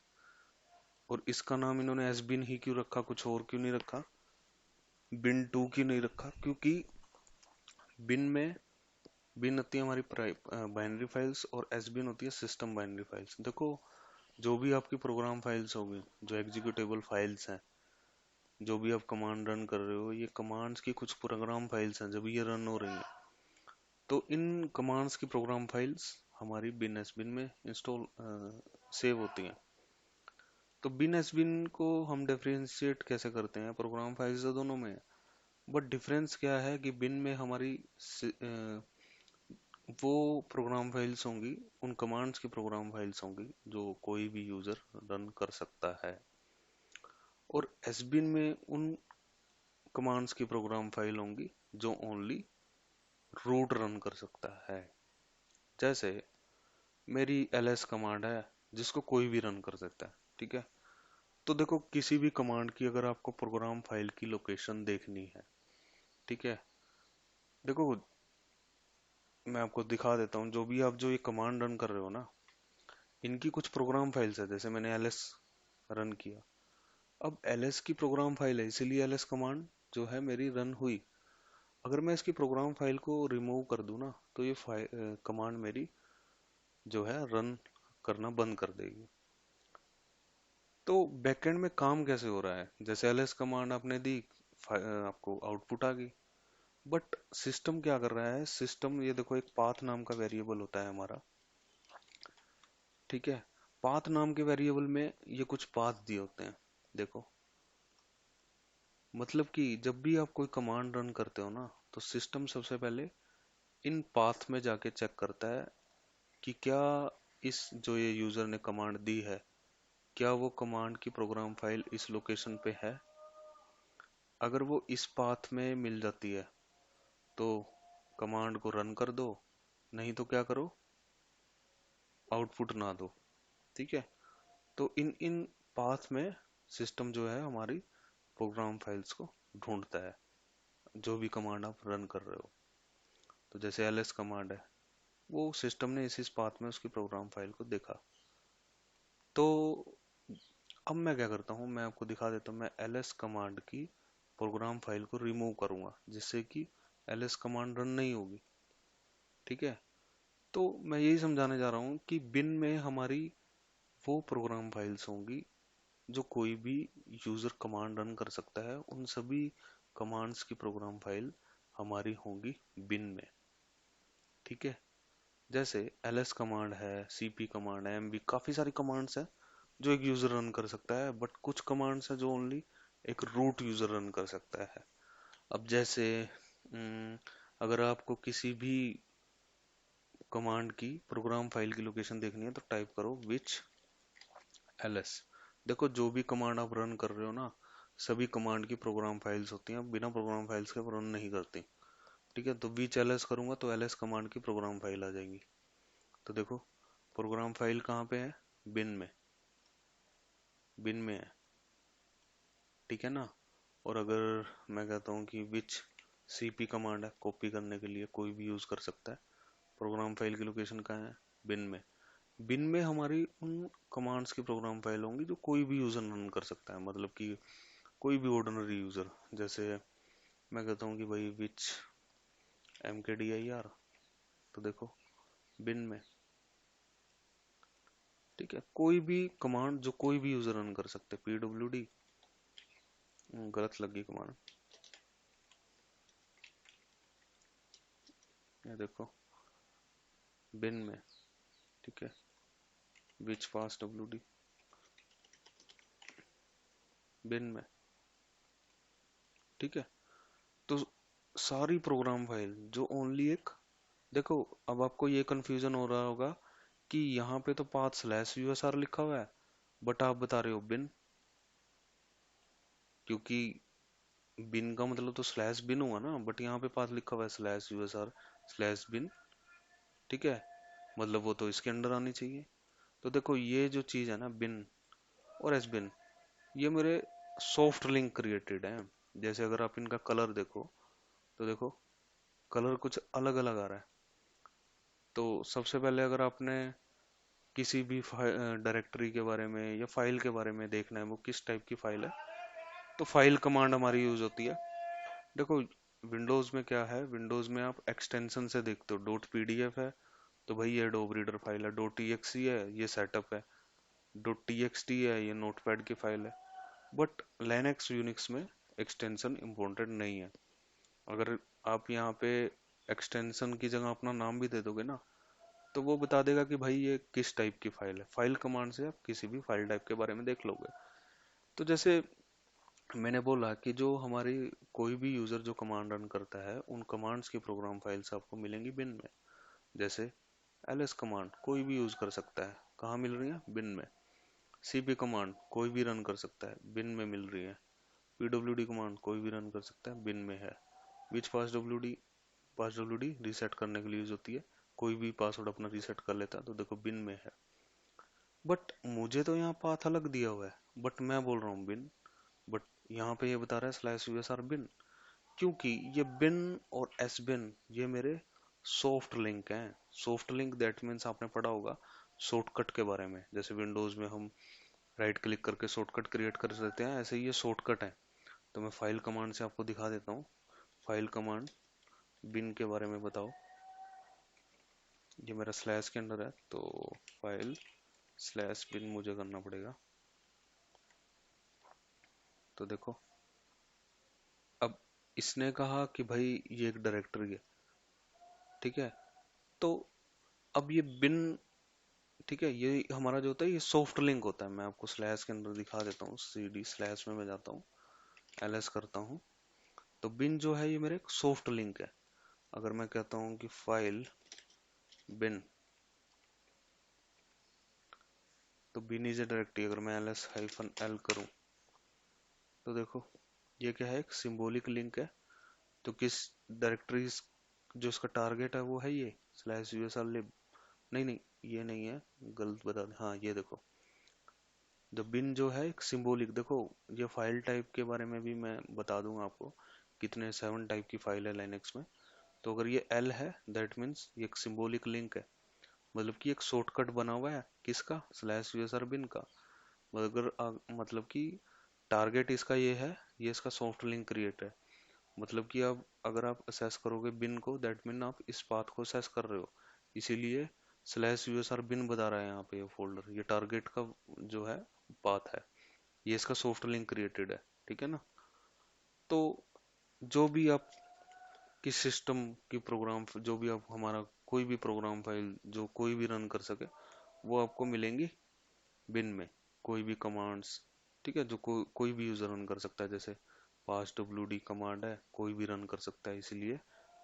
और इसका नाम इन्होंने एस बिन ही क्यों रखा, कुछ और क्यों नहीं रखा, बिन टू क्यों नहीं रखा, क्योंकि बिन में बिन होती है हमारी बाइनरी फाइल्स, और एस बिन होती है सिस्टम बाइनरी फाइल्स। देखो जो भी आपकी प्रोग्राम फाइल्स होगी, जो एग्जीक्यूटेबल फाइल्स हैं, जो भी आप कमांड रन कर रहे हो, ये कमांड्स की कुछ प्रोग्राम फाइल्स हैं जब ये रन हो रही हैं। तो इन कमांड्स की प्रोग्राम फाइल्स हमारी बिन एस बिन में इंस्टॉल सेव होती हैं। तो बिन एस बिन को हम डिफरेंशिएट कैसे करते हैं, प्रोग्राम फाइल्स तो दोनों में है, बट डिफरेंस क्या है कि बिन में हमारी वो प्रोग्राम फाइल्स होंगी, उन कमांड्स की प्रोग्राम फाइल्स होंगी जो कोई भी यूजर रन कर सकता है, और एसबिन में उन कमांड्स की प्रोग्राम फाइल होंगी जो ओनली रूट रन कर सकता है। जैसे मेरी ls कमांड है जिसको कोई भी रन कर सकता है, ठीक है। तो देखो किसी भी कमांड की अगर आपको प्रोग्राम फाइल की लोकेशन देखनी है, ठीक है, देखो मैं आपको दिखा देता हूँ, जो भी आप जो ये कमांड रन कर रहे हो ना, इनकी कुछ प्रोग्राम फाइल्स है, जैसे मैंने ls रन किया। अब ls की प्रोग्राम फाइल है, इसीलिए ls कमांड जो है मेरी रन हुई। अगर मैं इसकी प्रोग्राम फाइल को रिमूव कर दूं ना, तो ये कमांड मेरी जो है रन करना बंद कर देगी। तो बैकएंड में काम कैसे हो रहा है, जैसे ls कमांड आपने दी, आपको आउटपुट आ गई, बट सिस्टम क्या कर रहा है, सिस्टम ये देखो एक पाथ नाम का वेरिएबल होता है हमारा, ठीक है। पाथ नाम के वेरिएबल में ये कुछ पाथ दिए होते हैं, देखो मतलब कि जब भी आप कोई कमांड रन करते हो ना, तो सिस्टम सबसे पहले इन पाथ में जाके चेक करता है कि क्या इस जो ये यूजर ने कमांड दी है, क्या वो कमांड की प्रोग्राम फाइल इस लोकेशन पे है। अगर वो इस पाथ में मिल जाती है तो कमांड को रन कर दो, नहीं तो क्या करो, आउटपुट ना दो, ठीक है। तो इन इन पाथ में सिस्टम जो है हमारी प्रोग्राम फाइल्स को ढूंढता है, जो भी कमांड आप रन कर रहे हो। तो जैसे ls कमांड है, वो सिस्टम ने इस पाथ में उसकी प्रोग्राम फाइल को देखा। तो अब मैं क्या करता हूँ, मैं आपको दिखा देता हूँ, मैं ls कमांड की प्रोग्राम फाइल को रिमूव करूंगा, जिससे कि ls कमांड रन नहीं होगी, ठीक है। तो मैं यही समझाने जा रहा हूँ कि बिन में हमारी वो प्रोग्राम फाइल्स होंगी जो कोई भी यूजर कमांड रन कर सकता है, उन सभी कमांड्स की प्रोग्राम फाइल हमारी होंगी बिन में, ठीक है। जैसे ls कमांड है, cp कमांड है, mv, काफी सारी कमांड्स हैं जो एक यूजर रन कर सकता है, बट कुछ कमांड्स हैं जो ओनली एक रूट यूजर रन कर सकता है। अब जैसे अम, अगर आपको किसी भी कमांड की प्रोग्राम फाइल की लोकेशन देखनी है, तो टाइप करो विच ls। देखो जो भी कमांड आप रन कर रहे हो ना, सभी कमांड की प्रोग्राम फाइल्स होती हैं, बिना प्रोग्राम फाइल्स के रन नहीं करती, ठीक है। तो विच ls करूंगा तो ls कमांड की प्रोग्राम फाइल आ जाएगी। तो देखो प्रोग्राम फाइल कहाँ पे है, बिन में, बिन में है, ठीक है ना। और अगर मैं कहता हूँ कि विच cp कमांड है, कॉपी करने के लिए कोई भी यूज कर सकता है, प्रोग्राम फाइल की लोकेशन कहाँ है, बिन में। बिन में हमारी उन कमांड्स की प्रोग्राम फाइल होंगी जो कोई भी यूजर रन कर सकता है, मतलब कि कोई भी ऑर्डिनरी यूजर। जैसे मैं कहता हूँ कि भाई विच mkdir, तो देखो बिन में, ठीक है, कोई भी कमांड जो कोई भी यूजर रन कर सकते हैं, pwd, गलत लगी कमांड, ये देखो बिन में, ठीक है, विच फास्ट wd, बिन में, ठीक है। तो सारी प्रोग्राम फाइल जो ओनली एक, देखो अब आपको ये कंफ्यूजन हो रहा होगा कि यहाँ पे तो पाथ /usr लिखा हुआ है, बट आप बता रहे हो बिन, क्योंकि बिन का मतलब तो स्लैश बिन हुआ ना, बट यहाँ पे पाथ लिखा हुआ है स्लैश यूएसआर स्लैश बिन। ठीक है, मतलब वो तो इसके अंडर आनी चाहिए। तो देखो ये जो चीज है ना, बिन और एस बिन, ये मेरे सॉफ्ट लिंक क्रिएटेड है। जैसे अगर आप इनका कलर देखो, तो देखो कलर कुछ अलग अलग आ रहा है। तो सबसे पहले अगर आपने किसी भी डायरेक्टरी के बारे में या फाइल के बारे में देखना है वो किस टाइप की फाइल है, तो फाइल कमांड हमारी यूज होती है। देखो विंडोज में क्या है, विंडोज में आप एक्सटेंशन से देखते हो, डॉट पीडीएफ है तो भाई ये एडोब रीडर फाइल है, डॉट टीएक्सई है ये सेटअप है, डॉट टीएक्सटी है ये नोटपैड की फाइल है। बट लिनक्स यूनिक्स में एक्सटेंशन इम्पोर्टेंट नहीं है। अगर आप यहाँ पे एक्सटेंशन की जगह अपना नाम भी दे दोगे ना, तो वो बता देगा कि भाई ये किस टाइप की फाइल है। फाइल कमांड से आप किसी भी फाइल टाइप के बारे में देख लोगे। तो जैसे मैंने बोला कि जो हमारी कोई भी यूजर जो कमांड रन करता है, उन कमांड्स की प्रोग्राम फाइल्स आपको मिलेंगी बिन में। जैसे ls कमांड कोई भी यूज कर सकता है, कहाँ मिल रही है, बिन में। cp कमांड कोई भी रन कर सकता है, बिन में मिल रही है। pwd कमांड कोई भी रन कर सकता है, बिन में है। विच पासडब्ल्यूडी रीसेट करने के लिए यूज होती है, कोई भी पासवर्ड अपना रीसेट कर लेता है, तो देखो बिन में है। बट मुझे तो यहाँ पाथ अलग दिया हुआ है, बट मैं बोल रहा हूँ बिन। बट यहाँ पे ये बता रहा है स्लैश यूएसआर बिन, क्योंकि ये बिन और एस बिन ये मेरे सॉफ्ट लिंक हैं। सॉफ्ट लिंक दैट मीन्स आपने पढ़ा होगा शॉर्टकट के बारे में, जैसे विंडोज में हम राइट क्लिक करके शॉर्टकट क्रिएट कर देते हैं, ऐसे ही ये शॉर्टकट है। तो मैं फाइल कमांड से आपको दिखा देता हूँ। फाइल कमांड बिन के बारे में बताओ। ये मेरा स्लैश के अंदर है, तो फाइल स्लैश बिन मुझे करना पड़ेगा। तो देखो अब इसने कहा कि भाई ये एक डायरेक्टरी है, ठीक है। तो अब ये बिन, ठीक है, ये हमारा जो होता है ये सॉफ्ट लिंक होता है। मैं आपको स्लैश के अंदर दिखा देता हूँ, cd स्लैश में मैं जाता हूँ, ls करता हूँ। तो बिन जो है ये मेरे एक सॉफ्ट लिंक है। अगर मैं कहता हूँ कि फाइल बिन, तो बिन इज ए डायरेक्टरी। अगर मैं ls-l करूँ, तो देखो ये क्या है, एक सिंबॉलिक लिंक है। तो किस डायरेक्टरी, जो इसका टारगेट है वो है ये स्लैश यूएसआर लिब। नहीं नहीं, ये नहीं है, गलत बता दें। हाँ ये देखो, जो बिन जो है एक सिंबॉलिक, देखो ये फाइल टाइप के बारे में भी मैं बता दूंगा आपको, कितने 7 टाइप की फाइल है लाइनेक्स में। तो अगर ये एल है, दैट मीन्स ये एक सिंबॉलिक लिंक है, मतलब कि एक शॉर्टकट बना हुआ है किसका, स्लैश यूएसआर बिन का। अगर मतलब कि टारगेट इसका ये है, ये इसका सॉफ्ट लिंक क्रिएट है। मतलब कि अब अगर आप असेस करोगे बिन को, दैट मीन आप इस पाथ को असेस कर रहे हो, इसीलिए स्लैश यूएसआर बिन बता रहा है यहाँ पे। ये फोल्डर, ये टारगेट का जो है पाथ है, ये इसका सॉफ्ट लिंक क्रिएटेड है, ठीक है ना। तो जो भी आप किस सिस्टम की प्रोग्राम, जो भी आप हमारा कोई भी प्रोग्राम फाइल जो कोई भी रन कर सके, वो आपको मिलेंगी बिन में। कोई भी कमांड्स, ठीक है, जो कोई भी यूजर रन कर सकता है, जैसे पास डब्ल्यू डी कमांड है कोई भी रन कर सकता है, इसलिए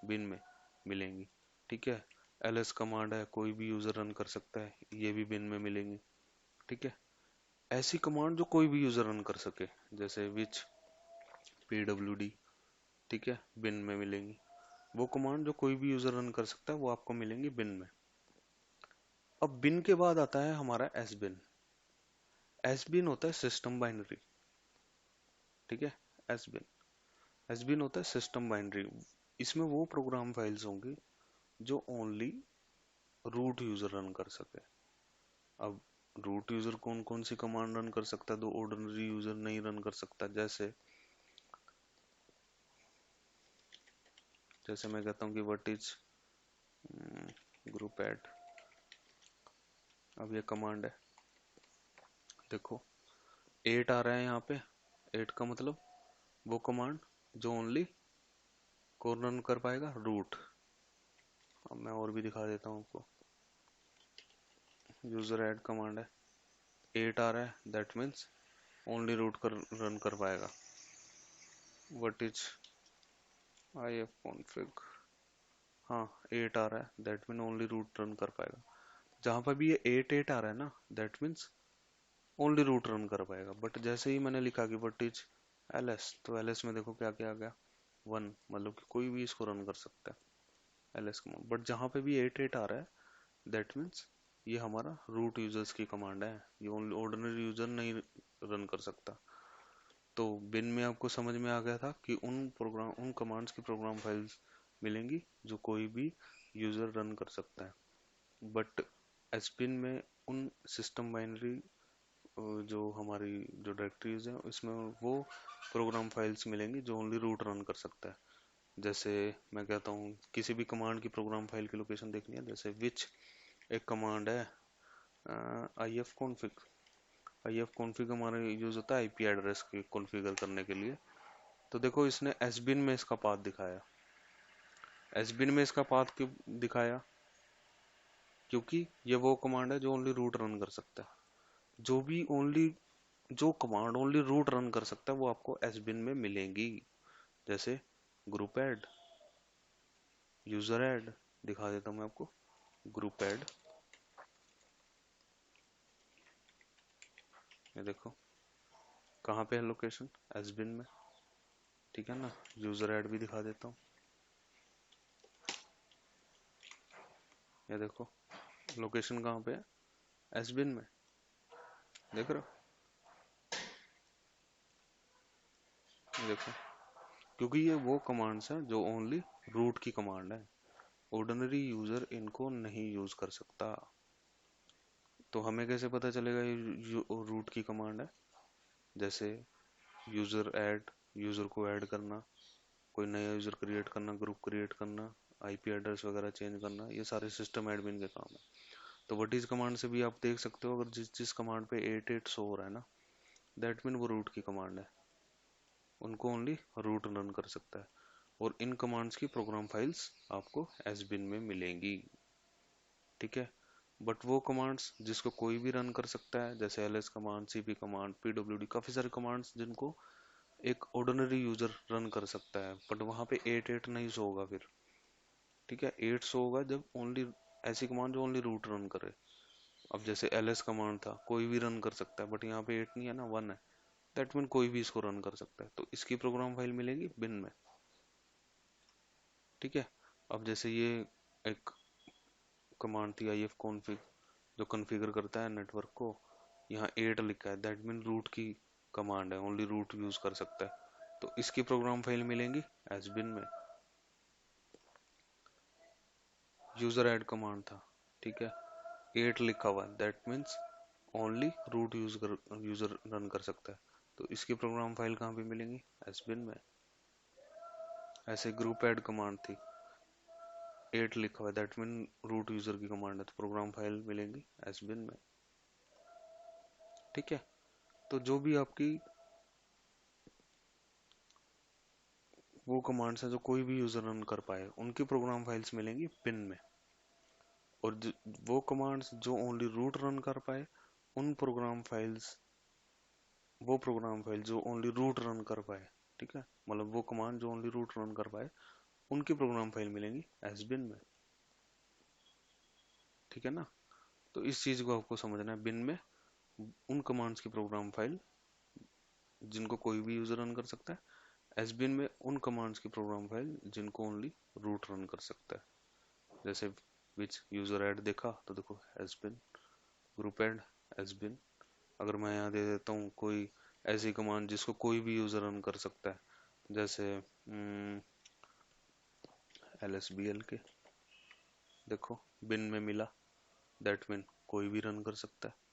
बिन में मिलेंगी। ठीक है, ls कमांड है कोई भी यूजर रन कर सकता है, ये भी बिन में मिलेंगी। ठीक है, ऐसी कमांड जो कोई भी यूजर रन कर सके, जैसे विच pwd, ठीक है, बिन में मिलेंगी। वो कमांड जो कोई भी यूजर रन कर सकता है वो आपको मिलेंगी बिन में। अब बिन के बाद आता है हमारा एस बिन। एस बिन होता है सिस्टम बाइनरी, ठीक है। एस बिन, एस बिन होता है सिस्टम बाइनरी। इसमें वो प्रोग्राम फाइल्स होंगी जो ओनली रूट यूजर रन कर सके। अब रूट यूजर कौन कौन सी कमांड रन कर सकता है, तो ऑर्डिनरी यूजर नहीं रन कर सकता। जैसे जैसे मैं कहता हूँ कि व्हाट इज ग्रुप ऐड, अब ये कमांड है, देखो 8 आ रहा है यहाँ पे। 8 का मतलब वो कमांड जो ओनली कौन रन कर पाएगा, रूट। अब मैं और भी दिखा देता हूँ आपको। यूजर ऐड कमांड है, 8 आ रहा है, दैट मीन्स ओनली रूट कर रन कर पाएगा। व्हाट इज if config, हाँ 8 आ रहा है, that mean only root run कर पाएगा। जहां पर भी ये 8 आ रहा है ना, that means only root run कर पाएगा। बट जैसे ही मैंने लिखा कि व्हाट इज ls, तो ls में देखो क्या क्या आ गया, 1, मतलब कि कोई भी इसको रन कर सकता है ls कमांड। बट जहाँ पे भी 88 आ रहा है, दैट मीन्स ये हमारा रूट यूजर्स की कमांड है, ये ओनली ऑर्डिनरी यूजर नहीं रन कर सकता। तो बिन में आपको समझ में आ गया था कि उन कमांड्स की प्रोग्राम फाइल्स मिलेंगी जो कोई भी यूजर रन कर सकता है। बट एसबिन में उन सिस्टम बाइनरी जो हमारी जो डायरेक्टरीज हैं इसमें वो प्रोग्राम फाइल्स मिलेंगी जो ओनली रूट रन कर सकता है। जैसे मैं कहता हूँ किसी भी कमांड की प्रोग्राम फाइल की लोकेशन देखनी है, जैसे विच एक कमांड है, if config, if config हमारा यूज होता है आईपी एड्रेस की कॉन्फ़िगर करने के लिए। तो देखो इसने एसबिन में इसका पाथ दिखाया। एसबिन में इसका पाथ क्यों दिखाया? क्योंकि ये वो कमांड है जो ओनली रूट रन कर सकता है। जो कमांड ओनली रूट रन कर सकता है वो आपको एसबिन में मिलेंगी। जैसे ग्रुप ऐड, यूजर ऐड, दिखा देता हूं मैं आपको। ग्रुप ऐड, ये देखो कहाँ पे है लोकेशन, एसबिन में, ठीक है ना। यूजर ऐड भी दिखा देता हूँ, ये देखो लोकेशन कहाँ पे है, एसबिन में, देख रहे हो, देखो। क्योंकि ये वो कमांड्स हैं जो ओनली रूट की कमांड है, ऑर्डिनरी यूजर इनको नहीं यूज कर सकता। तो हमें कैसे पता चलेगा ये रूट की कमांड है? जैसे यूजर ऐड, यूजर को ऐड करना, कोई नया यूजर क्रिएट करना, ग्रुप क्रिएट करना, आईपी एड्रेस वगैरह चेंज करना, ये सारे सिस्टम एडमिन के काम है। तो व्हाट इज कमांड से भी आप देख सकते हो, अगर जिस जिस कमांड पे 88 शो हो रहा है ना, दैट मीन वो रूट की कमांड है, उनको ओनली रूट रन कर सकता है। और इन कमांड्स की प्रोग्राम फाइल्स आपको एसबिन में मिलेंगी, ठीक है। बट वो कमांड्स जिसको कोई भी रन कर सकता है, जैसे LS command, CP command, PWD, काफी सारे कमांड्स जिनको एक ऑर्डिनरी यूजर रन कर सकता है, बट वहां पे 88 नहीं शो होगा फिर, ठीक है। 8 शो होगा जब ओनली ऐसी कमांड जो ओनली रूट रन करे। अब जैसे एलएस कमांड था, कोई भी रन कर सकता है, बट यहाँ पे 8 नहीं है ना, 1 है, दैट मीन कोई भी इसको रन कर सकता है, तो इसकी प्रोग्राम फाइल मिलेगी बिन में, ठीक है। अब जैसे ये एक कमांड थी आई एफ कॉन्फ़िग, जो कॉन्फ़िगर करता है नेटवर्क को, यहाँ 8 लिखा है, दैट मीन रूट की कमांड है, ओनली रूट यूज कर सकता है, तो इसकी प्रोग्राम फाइल मिलेंगी एस बिन में। यूजर ऐड कमांड था, ठीक है, 8 लिखा हुआ है, that means only root user run कर सकता है, तो इसकी प्रोग्राम फाइल कहाँ पे मिलेंगी, एस बिन में। ऐसे ग्रुप ऐड कमांड थी, 8 लिखा हुआ है, दैट मीन रूट यूजर की कमांड है, तो प्रोग्राम फाइल मिलेंगी एस बिन में, ठीक है। तो जो भी आपकी वो कमांड्स हैं जो कोई भी यूजर रन कर पाए, उनकी प्रोग्राम फाइल्स मिलेंगी पिन में। और वो कमांड्स जो ओनली रूट रन कर पाए, उन प्रोग्राम फाइल्स, वो प्रोग्राम फाइल जो ओनली रूट रन कर पाए, ठीक है, मतलब वो कमांड जो ओनली रूट रन कर पाए, उनकी प्रोग्राम फाइल मिलेंगी एस बिन में, ठीक है ना। तो इस चीज को आपको समझना है, बिन में उन कमांड्स की प्रोग्राम फाइल जिनको कोई भी यूजर रन कर सकता है, एस बिन में उन कमांड्स की प्रोग्राम फाइल जिनको ओनली रूट रन कर सकता है। जैसे विच यूजर ऐड देखा तो देखो एस बिन, ग्रुप ऐड एस बिन। अगर मैं यहाँ दे देता हूँ कोई ऐसी कमांड जिसको कोई भी यूजर रन कर सकता है, जैसे एल एस बी एल के, देखो बिन में मिला, दैट मीन कोई भी रन कर सकता है।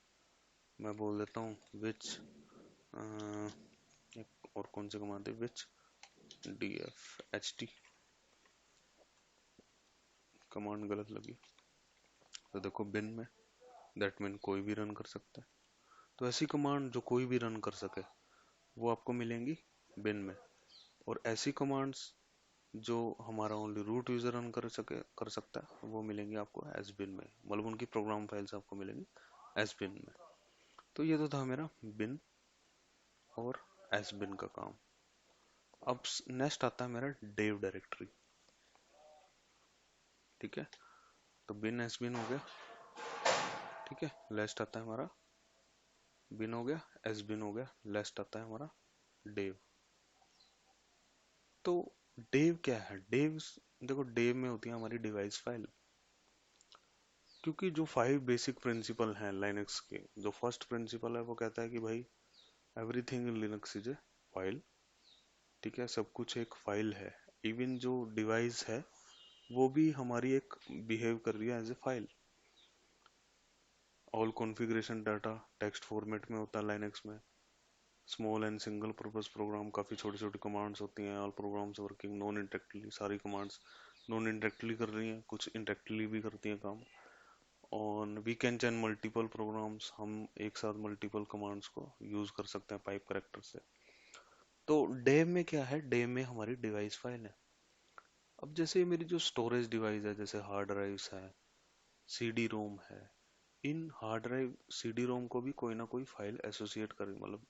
मैं बोल देता हूँ विच, एक और कौन सी कमांड है, which D F H T, command गलत लगी, तो देखो बिन में, दैट मीन कोई भी रन कर सकता है। तो ऐसी कमांड जो कोई भी रन कर सके वो आपको मिलेंगी बिन में। और ऐसी कमांड्स जो हमारा ओनली रूट यूजर रन कर सकता है वो मिलेंगी आपको एस बिन में, मतलब उनकी प्रोग्राम फाइल्स आपको मिलेंगी एस बिन में। तो ये तो था मेरा बिन और एस बिन का काम। अब नेक्स्ट आता है मेरा डेव डायरेक्टरी, ठीक है। तो बिन एस बिन हो गया, ठीक है। लेस्ट आता है हमारा बिन हो गया, एस बिन हो गया, लेस्ट आता है हमारा डेव। तो डेव क्या है? डेव, देखो डेव में होती है हमारी डिवाइस फाइल। क्योंकि जो 5 बेसिक प्रिंसिपल हैं लाइनक्स के, जो फर्स्ट प्रिंसिपल है वो कहता है कि भाई everything in Linux is a file. ठीक है, सब कुछ एक फाइल है। इवन जो डिवाइस है वो भी हमारी एक बिहेव कर रही है as a file. All configuration data text format में होता है लाइनक्स में। Small and single purpose program, काफ़ी छोटी छोटी कमांड्स होती हैं। All programs working non interactively, सारी कमांड्स नॉन इंटरेक्टली कर रही हैं, कुछ इंटरेक्टली भी करती हैं काम। On we can chain multiple programs, हम एक साथ मल्टीपल कमांड्स को यूज कर सकते हैं पाइप करेक्टर से। तो डेव में क्या है? डेव में हमारी डिवाइस फाइल है। अब जैसे मेरी जो स्टोरेज डिवाइस है, जैसे हार्ड ड्राइव्स है, सीडी रोम है, in hard drive CD ROM को भी कोई ना कोई फाइल एसोसिएट कर, मतलब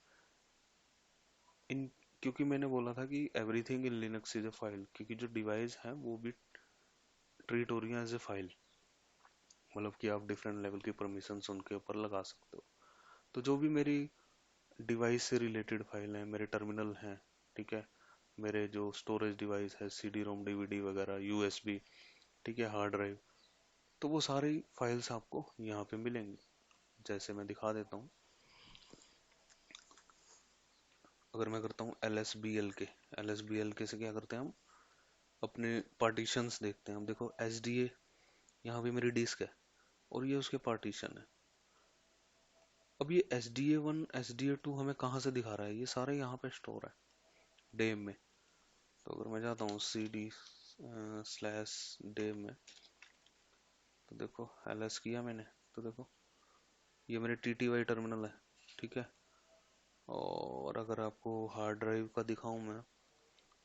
इन, क्योंकि मैंने बोला था कि everything in Linux is a file, क्योंकि जो डिवाइस है वो भी ट्रीट हो रही है एज ए फाइल। मतलब कि आप डिफरेंट लेवल की परमिशंस उनके ऊपर लगा सकते हो। तो जो भी मेरी डिवाइस से रिलेटेड फाइल है, मेरे टर्मिनल हैं, ठीक है, मेरे जो स्टोरेज डिवाइस है, सीडी रोम, डीवीडी वगैरह, यूएसबी, ठीक है, हार्ड ड्राइव, तो वो सारी फाइल्स आपको यहाँ पे मिलेंगी। जैसे मैं दिखा देता हूँ। अगर मैं करता हूँ एल एस बी एल के से क्या करते हैं हम? अपने पार्टीशंस देखते हैं हम। देखो एस डी ए, यहाँ पे मेरी डिस्क है और ये उसके पार्टीशन है। अब ये S D A one, S D A two हमें कहाँ से दिखा रहा है? ये सारे यहाँ पे स्टोर है डेम में। तो अगर मैं जाता हूँ सी डी स्लैश डेम में, तो देखो एल एस किया मैंने, तो देखो ये मेरे टी टी वाई टर्मिनल है, ठीक है। और अगर आपको हार्ड ड्राइव का दिखाऊं मैं,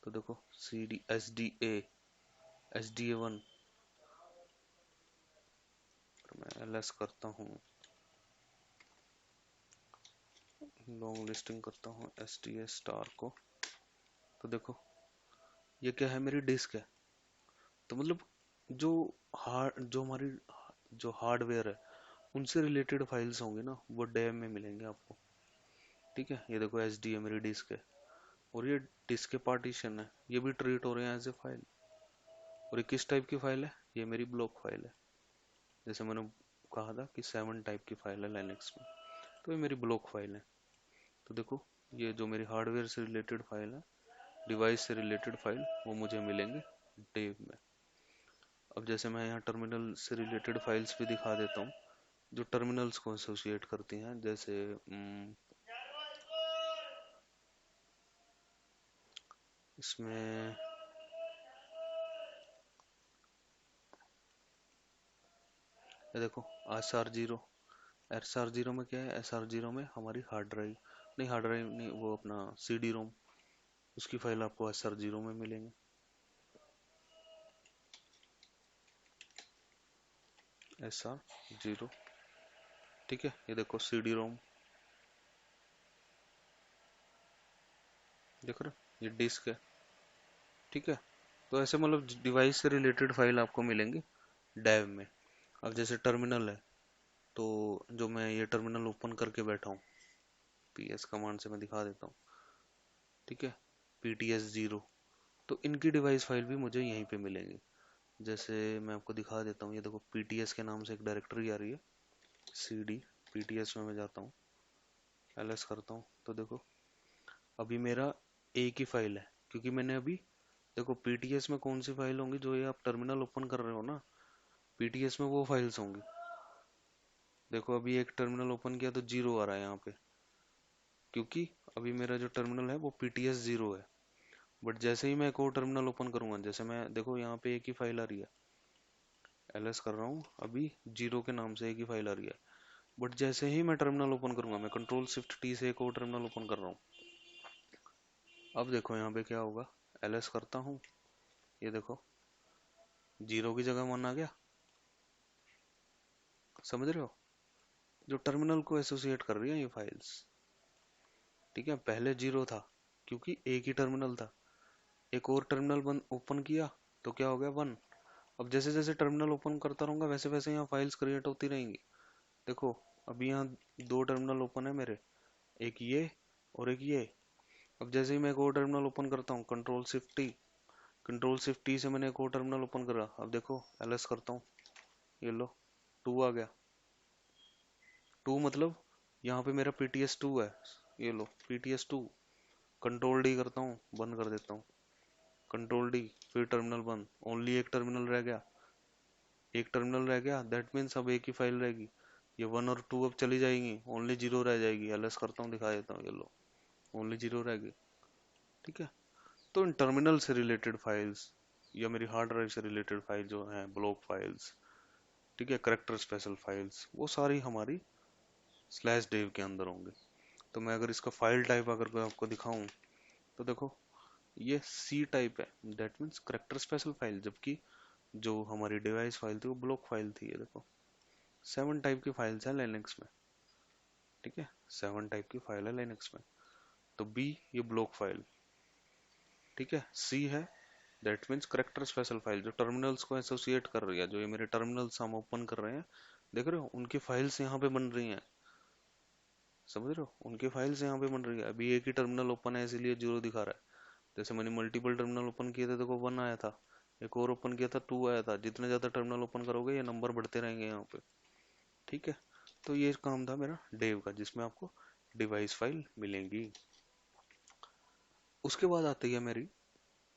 तो देखो C D S D A one, मैं एल एस करता हूँ, लॉन्ग लिस्टिंग करता हूँ एस टी ए स्टार को, तो देखो ये क्या है? मेरी डिस्क है। तो मतलब जो जो हमारी जो हार्डवेयर है उनसे रिलेटेड फाइल्स होंगे ना, वो डेम में मिलेंगे आपको। ठीक है, ये देखो एस डी है, मेरी डिस्क है, और ये डिस्क के पार्टीशन है, ये भी ट्रीट हो रहे हैं एज ए फाइल। और ये किस टाइप की फाइल है? ये मेरी ब्लॉक फाइल है। जैसे मैंने कहा था कि 7 टाइप की फाइल है लाइनक्स में, तो ये मेरी ब्लॉक फाइल है। तो देखो ये जो मेरी हार्डवेयर से रिलेटेड फाइल है, डिवाइस से रिलेटेड फाइल, वो मुझे मिलेंगे डेव में। अब जैसे मैं यहाँ टर्मिनल से रिलेटेड फाइल्स भी दिखा देता हूँ, जो टर्मिनल्स को एसोसिएट करती हैं। जैसे इसमें ये देखो एस आर जीरो में क्या है? एस आर जीरो में हमारी हार्ड ड्राइव, नहीं हार्ड ड्राइव नहीं, वो अपना सी डी रोम, उसकी फाइल आपको एस आर जीरो में मिलेंगे। एस आर जीरो, ठीक है, ये देखो सी डी रोम, देख रहे हो? ये डिस्क है, ठीक है। तो ऐसे मतलब डिवाइस से रिलेटेड फाइल आपको मिलेंगे डेव में। अब जैसे टर्मिनल है, तो जो मैं ये टर्मिनल ओपन करके बैठा हूँ, पी एस कमांड से मैं दिखा देता हूँ, ठीक है, पी टी एस जीरो, तो इनकी डिवाइस फाइल भी मुझे यहीं पे मिलेंगी। जैसे मैं आपको दिखा देता हूँ, ये देखो पी टी एस के नाम से एक डायरेक्टरी आ रही है, C D P T S में मैं जाता हूँ, एल एस करता हूँ, तो देखो अभी मेरा एक ही फाइल है, क्योंकि मैंने अभी, देखो पीटीएस में कौन सी फाइल होंगी? जो ये आप टर्मिनल ओपन कर रहे हो ना, पीटीएस में वो फाइल्स होंगी। देखो अभी एक टर्मिनल ओपन किया तो जीरो आ रहा है यहाँ पे, क्योंकि अभी मेरा जो टर्मिनल है वो पीटीएस जीरो है। बट जैसे ही मैं एक और टर्मिनल ओपन करूंगा, जैसे मैं देखो यहाँ पे एक ही फाइल आ रही है, एलएस कर रहा हूँ अभी, जीरो के नाम से एक ही फाइल आ रही है। बट जैसे ही मैं टर्मिनल ओपन करूंगा, मैं कंट्रोल शिफ्ट टी से एक और टर्मिनल ओपन कर रहा हूँ, अब देखो यहाँ पे क्या होगा? एलएस करता हूँ, ये देखो जीरो की जगह वन आ गया। समझ रहे हो? जो टर्मिनल को एसोसिएट कर रही है ये फाइल्स, ठीक है। पहले जीरो था क्योंकि एक ही टर्मिनल था, एक और टर्मिनल बंद ओपन किया तो क्या हो गया? वन। अब जैसे जैसे टर्मिनल ओपन करता रहूंगा, वैसे वैसे यहाँ फाइल्स क्रिएट होती रहेंगी। देखो अभी यहाँ दो टर्मिनल ओपन है मेरे, एक ये और एक ये। अब जैसे ही मैं एक और टर्मिनल ओपन करता हूँ, control shift T, control shift T से मैंने एक और टर्मिनल ओपन करा। अब देखो एलएस करता हूँ, ये लो 2 आ गया। 2 मतलब यहाँ पे मेरा PTS2 है, ये लो PTS2। कंट्रोल डी करता हूँ, बंद कर देता हूँ, कंट्रोल डी, फिर टर्मिनल बंद, ओनली एक टर्मिनल रह गया। एक टर्मिनल रह गया, दैट मीन्स अब एक ही फाइल रहेगी। ये 1 और 2 अब चली जाएंगी, ओनली 0 रह जाएगी। एलएस करता हूँ, दिखा देता हूँ, ये लो ओनली 0 रहेगी। ठीक है, तो इन टर्मिनल से रिलेटेड फाइल्स या मेरी हार्ड ड्राइव से रिलेटेड फाइल जो है, ब्लॉक फाइल्स, ठीक है, करेक्टर स्पेशल फाइल्स, वो सारी हमारी स्लैश डेव के अंदर होंगे। तो मैं अगर इसका फाइल टाइप अगर मैं आपको दिखाऊं, तो देखो ये सी टाइप है, that means character special file, जबकि जो हमारी डिवाइस फाइल थी वो ब्लॉक फाइल थी। ये देखो 7 टाइप की फाइल्स हैं लिनक्स में। ठीक है, 7 टाइप की फाइल है लिनक्स में। तो बी ये ब्लॉक फाइल, ठीक है, सी है that means character special file, जो टर्मिनल्स को एसोसिएट कर रही है। जो ये मेरे टर्मिनल्स हम ओपन कर रहे हैं, देख रहे हो उनकी फाइल्स यहाँ पे बन रही हैं, समझ रहे हो, उनकी फाइल्स यहाँ पे बन रही है। अभी एक ही टर्मिनल ओपन है इसीलिए 0 दिखा रहा है। जैसे मैंने मल्टीपल टर्मिनल ओपन किए थे, देखो 1 आया था, एक और ओपन किया था 2 आया था। जितने ज्यादा टर्मिनल ओपन करोगे ये नंबर बढ़ते रहेंगे यहाँ पे। ठीक है, तो ये काम था मेरा डेव का, जिसमें आपको डिवाइस फाइल मिलेंगी। उसके बाद आती है मेरी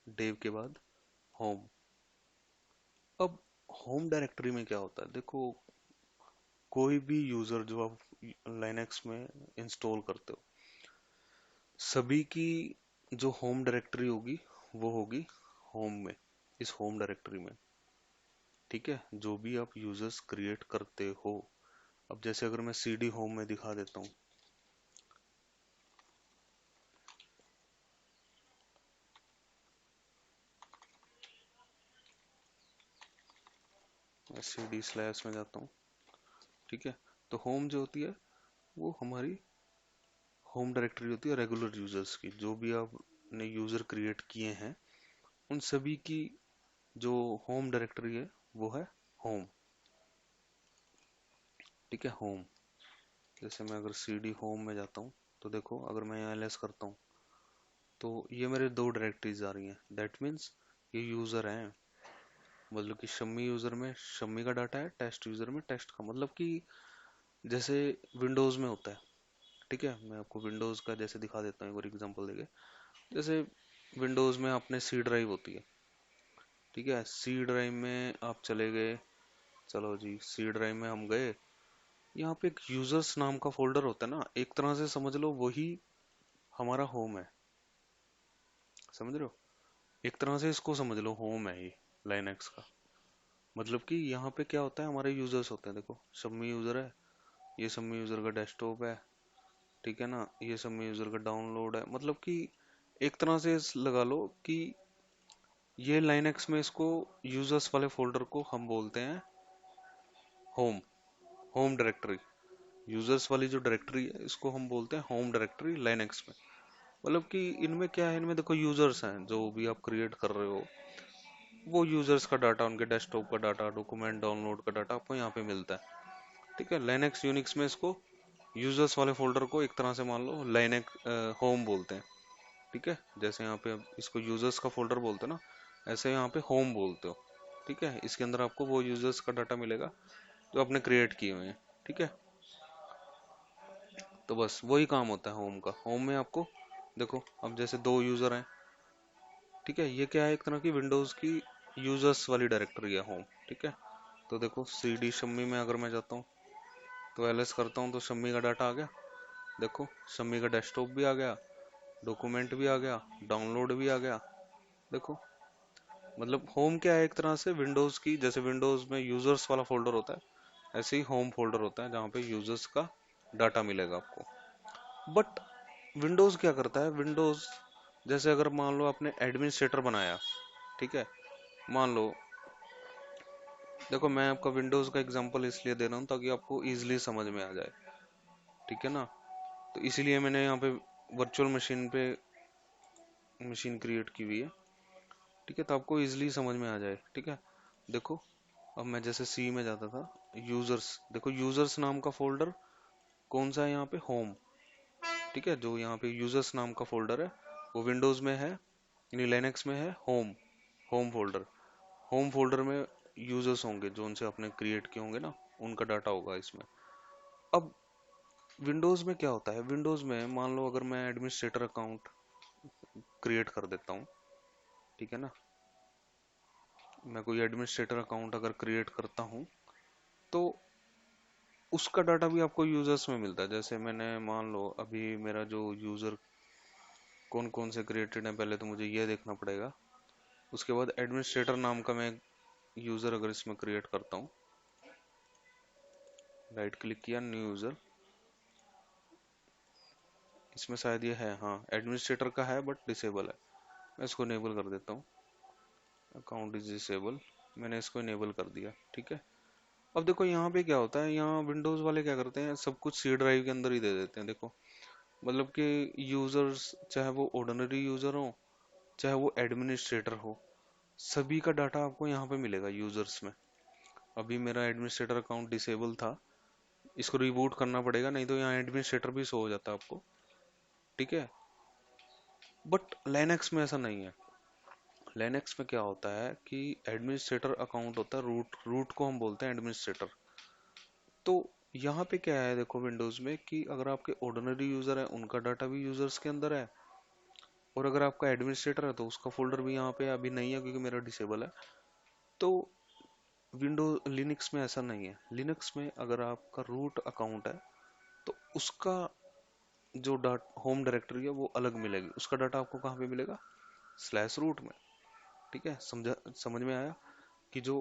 डेव के बाद होम। अब होम डायरेक्टरी में क्या होता है, देखो कोई भी यूजर जो आप लाइनक्स में इंस्टॉल करते हो, सभी की जो होम डायरेक्टरी होगी वो होगी होम में, इस होम डायरेक्टरी में। ठीक है, जो भी आप यूजर्स क्रिएट करते हो। अब जैसे अगर मैं CD होम में दिखा देता हूँ, मैं CD/ में जाता हूँ। ठीक है, तो होम जो होती है वो हमारी होम डायरेक्टरी होती है रेगुलर यूजर्स की। जो भी आपने यूजर क्रिएट किए हैं उन सभी की जो होम डायरेक्टरी है वो है होम। ठीक है, होम। जैसे मैं अगर CD होम में जाता हूँ, तो देखो अगर मैं यहाँ ls करता हूँ, तो ये मेरे 2 डायरेक्टरीज आ रही हैं। दैट मीन्स ये यूजर हैं, मतलब कि शम्मी यूजर में शम्मी का डाटा है, टेस्ट यूजर में टेस्ट का। मतलब कि जैसे विंडोज में होता है। ठीक है, मैं आपको विंडोज का जैसे दिखा देता हूँ एक और एग्जांपल देके। जैसे विंडोज में अपने सी ड्राइव होती है। ठीक है, सी ड्राइव में आप चले गए, चलो जी सी ड्राइव में हम गए, यहाँ पे एक यूजर्स नाम का फोल्डर होता है ना, एक तरह से समझ लो वही हमारा होम है। समझ रहे हो, एक तरह से इसको समझ लो होम है ये लाइनक्स का। मतलब कि यहाँ पे क्या होता है, हमारे यूजर्स होते हैं। देखो शम्मी यूजर है, ये शम्मी यूजर का डेस्कटॉप है। ठीक है ना, ये शम्मी यूजर का डाउनलोड है। मतलब कि एक तरह से लगा लो कि ये लाइनक्स में इसको यूजर्स वाले फोल्डर को हम बोलते हैं होम, होम डायरेक्टरी। यूजर्स वाली जो डायरेक्टरी है इसको हम बोलते हैं होम डायरेक्टरी लाइनक्स में। मतलब कि इनमें क्या है, इनमें देखो यूजर्स हैं जो भी आप क्रिएट कर रहे हो, वो यूजर्स का डाटा, उनके डेस्कटॉप का डाटा, डॉक्यूमेंट डाउनलोड का डाटा आपको यहाँ पे मिलता है। ठीक है, लाइनक्स यूनिक्स में इसको यूजर्स वाले फोल्डर को एक तरह से मान लो लाइनक्स होम बोलते हैं। ठीक है, जैसे यहाँ पे इसको यूजर्स का फोल्डर बोलते हैं ना, ऐसे यहाँ पे होम बोलते हो। ठीक है, इसके अंदर आपको वो यूजर्स का डाटा मिलेगा जो आपने क्रिएट किए हुए हैं। ठीक है, तो बस वही काम होता है होम का। होम में आपको देखो अब जैसे 2 यूजर हैं। ठीक है, ये क्या है, एक तरह की विंडोज की यूजर्स वाली डायरेक्टरी है होम। ठीक है, तो देखो CD शम्मी में अगर मैं जाता हूँ, तो ls करता हूँ, तो शम्मी का डाटा आ गया। देखो शम्मी का डेस्कटॉप भी आ गया, डॉक्यूमेंट भी आ गया, डाउनलोड भी आ गया। देखो मतलब होम क्या है, एक तरह से विंडोज की, जैसे विंडोज में यूजर्स वाला फोल्डर होता है, ऐसे ही होम फोल्डर होता है जहाँ पे यूजर्स का डाटा मिलेगा आपको। बट विंडोज क्या करता है, विंडोज जैसे अगर मान लो आपने एडमिनिस्ट्रेटर बनाया। ठीक है, मान लो, देखो मैं आपका विंडोज का एग्जांपल इसलिए दे रहा हूँ ताकि आपको इजीली समझ में आ जाए। ठीक है ना, तो इसीलिए मैंने यहाँ पे वर्चुअल मशीन पे मशीन क्रिएट की हुई है। ठीक है, तो आपको इजीली समझ में आ जाए। ठीक है, देखो अब मैं जैसे सी में जाता था, यूजर्स, देखो यूजर्स नाम का फोल्डर कौन सा है यहाँ पे, होम। ठीक है, जो यहाँ पे यूजर्स नाम का फोल्डर है वो विंडोज में है, यानी लिनक्स में है home. Home folder, home folder में यूजर्स होंगे जो उनसे आपने क्रिएट किए होंगे ना, उनका डाटा होगा इसमें। अब विंडोज में क्या होता है, विंडोज में मान लो अगर मैं एडमिनिस्ट्रेटर अकाउंट क्रिएट कर देता हूँ, ठीक है ना, मैं कोई एडमिनिस्ट्रेटर अकाउंट अगर क्रिएट करता हूँ तो उसका डाटा भी आपको यूजर्स में मिलता है। जैसे मैंने मान लो अभी मेरा जो यूजर कौन कौन से क्रिएटेड है पहले तो मुझे ये देखना पड़ेगा। उसके बाद एडमिनिस्ट्रेटर नाम का मैं यूजर अगर इसमें क्रिएट करता हूँ, राइट क्लिक किया, न्यू यूजर, इसमें शायद ये है, हाँ एडमिनिस्ट्रेटर का है बट डिसेबल है, मैं इसको इनेबल कर देता हूँ। अकाउंट इज डिसेबल, मैंने इसको इनेबल कर दिया, ठीक है। अब देखो यहाँ पे क्या होता है, यहाँ विंडोज वाले क्या करते हैं, सब कुछ सी ड्राइव के अंदर ही दे देते हैं। देखो मतलब कि यूजर्स चाहे वो ऑर्डिनरी यूजर हो चाहे वो एडमिनिस्ट्रेटर हो, सभी का डाटा आपको यहाँ पे मिलेगा यूजर्स में। अभी मेरा एडमिनिस्ट्रेटर अकाउंट डिसेबल था, इसको रिबूट करना पड़ेगा, नहीं तो यहाँ एडमिनिस्ट्रेटर भी शो हो जाता है आपको, ठीक है। बट लाइनक्स में ऐसा नहीं है। लाइनक्स में क्या होता है कि एडमिनिस्ट्रेटर अकाउंट होता है, रूट, रूट को हम बोलते हैं एडमिनिस्ट्रेटर। तो यहाँ पे क्या है देखो विंडोज में कि अगर आपके ऑर्डिनरी यूजर है उनका डाटा भी यूजर्स के अंदर है, और अगर आपका एडमिनिस्ट्रेटर है तो उसका फोल्डर भी यहाँ पे अभी नहीं है क्योंकि मेरा डिसेबल है। तो विंडो लिनक्स में ऐसा नहीं है। लिनक्स में अगर आपका रूट अकाउंट है तो उसका जो डाटा होम डायरेक्टरी है वो अलग मिलेगी, उसका डाटा आपको कहाँ पे मिलेगा, स्लैश रूट में, ठीक है। समझा, समझ में आया कि जो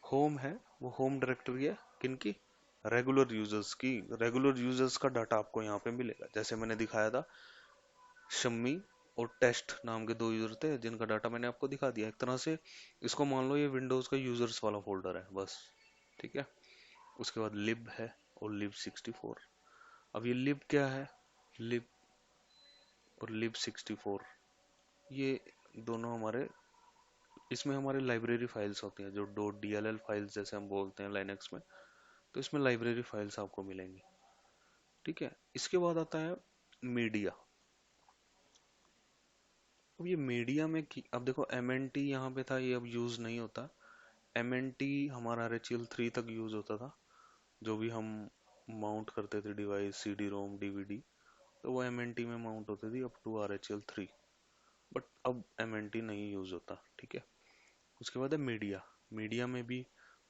होम है वो होम डायरेक्टरी है किनकी, रेगुलर यूजर्स की। रेगुलर यूजर्स का डाटा आपको यहाँ पे मिलेगा, जैसे मैंने दिखाया था, शम्मी और टेस्ट नाम के दो यूजर थे जिनका डाटा मैंने आपको दिखा दिया। एक तरह से इसको मान लो ये विंडोज का यूजर्स वाला फोल्डर है बस, ठीक है। उसके बाद लिब है और लिब 64। अब ये लिब क्या है, लिब और लिब 64 ये दोनों हमारे, इसमें हमारे लाइब्रेरी फाइल्स होती हैं जो डॉट डीएलएल फाइल्स जैसे हम बोलते हैं लाइनक्स में। तो इसमें लाइब्रेरी फाइल्स आपको मिलेंगी, ठीक है। इसके बाद आता है मीडिया। अब ये मीडिया में अब देखो एम एन टी यहाँ पे था, ये अब यूज नहीं होता। एम एन टी हमारा आर एच एल 3 तक यूज होता था, जो भी हम माउंट करते थे device, C D ROM DVD, तो वो एम एन टी में माउंट होती थी up to R H L 3। But अब एम एन टी नहीं यूज होता, ठीक है। उसके बाद है मीडिया। मीडिया में भी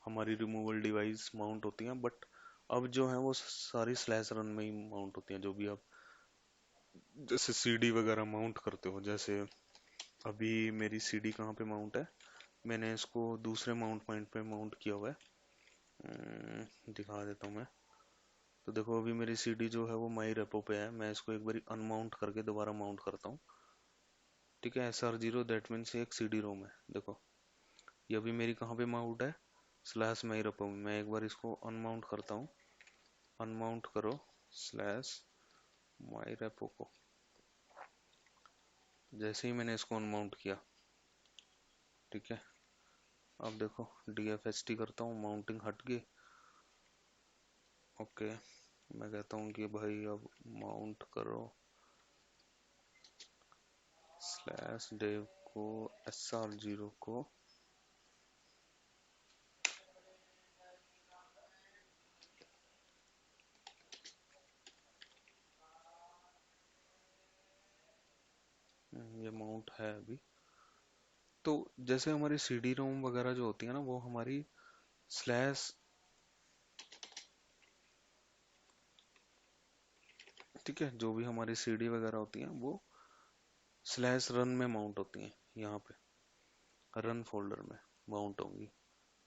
हमारी रिमूवल डिवाइस माउंट होती हैं, बट अब जो है वो सारी स्लैश रन में ही माउंट होती हैं। जो भी आप जैसे सीडी वगैरह माउंट करते हो, जैसे अभी मेरी सीडी कहाँ पे माउंट है, मैंने इसको दूसरे माउंट पॉइंट पे माउंट किया हुआ है। दिखा देता हूँ मैं। तो देखो अभी मेरी सीडी जो है वो माई रेपो पे है, मैं इसको एक बार अनमाउंट करके दोबारा माउंट करता हूँ, ठीक है। SR0 दैट मीन्स एक सीडी रोम है। देखो ये अभी मेरी कहाँ पे माउंट है, स्लैश माई रेपो में। मैं एक बार इसको अनमाउंट करता हूँ, अनमाउंट करो स्लैश माई रेपो को। जैसे ही मैंने इसको अनमाउंट किया, ठीक है, अब देखो DFHT करता हूँ, माउंटिंग हट गई। ओके, मैं कहता हूँ कि भाई अब माउंट करो स्लैश डेव को, SR0 को, ये माउंट है अभी। तो जैसे हमारी CD रोम वगैरह जो होती है ना वो हमारी स्लैश, ठीक है, जो भी हमारी CD वगैरह होती हैं वो स्लैश रन में माउंट होती हैं, यहाँ पे रन फोल्डर में माउंट होंगी,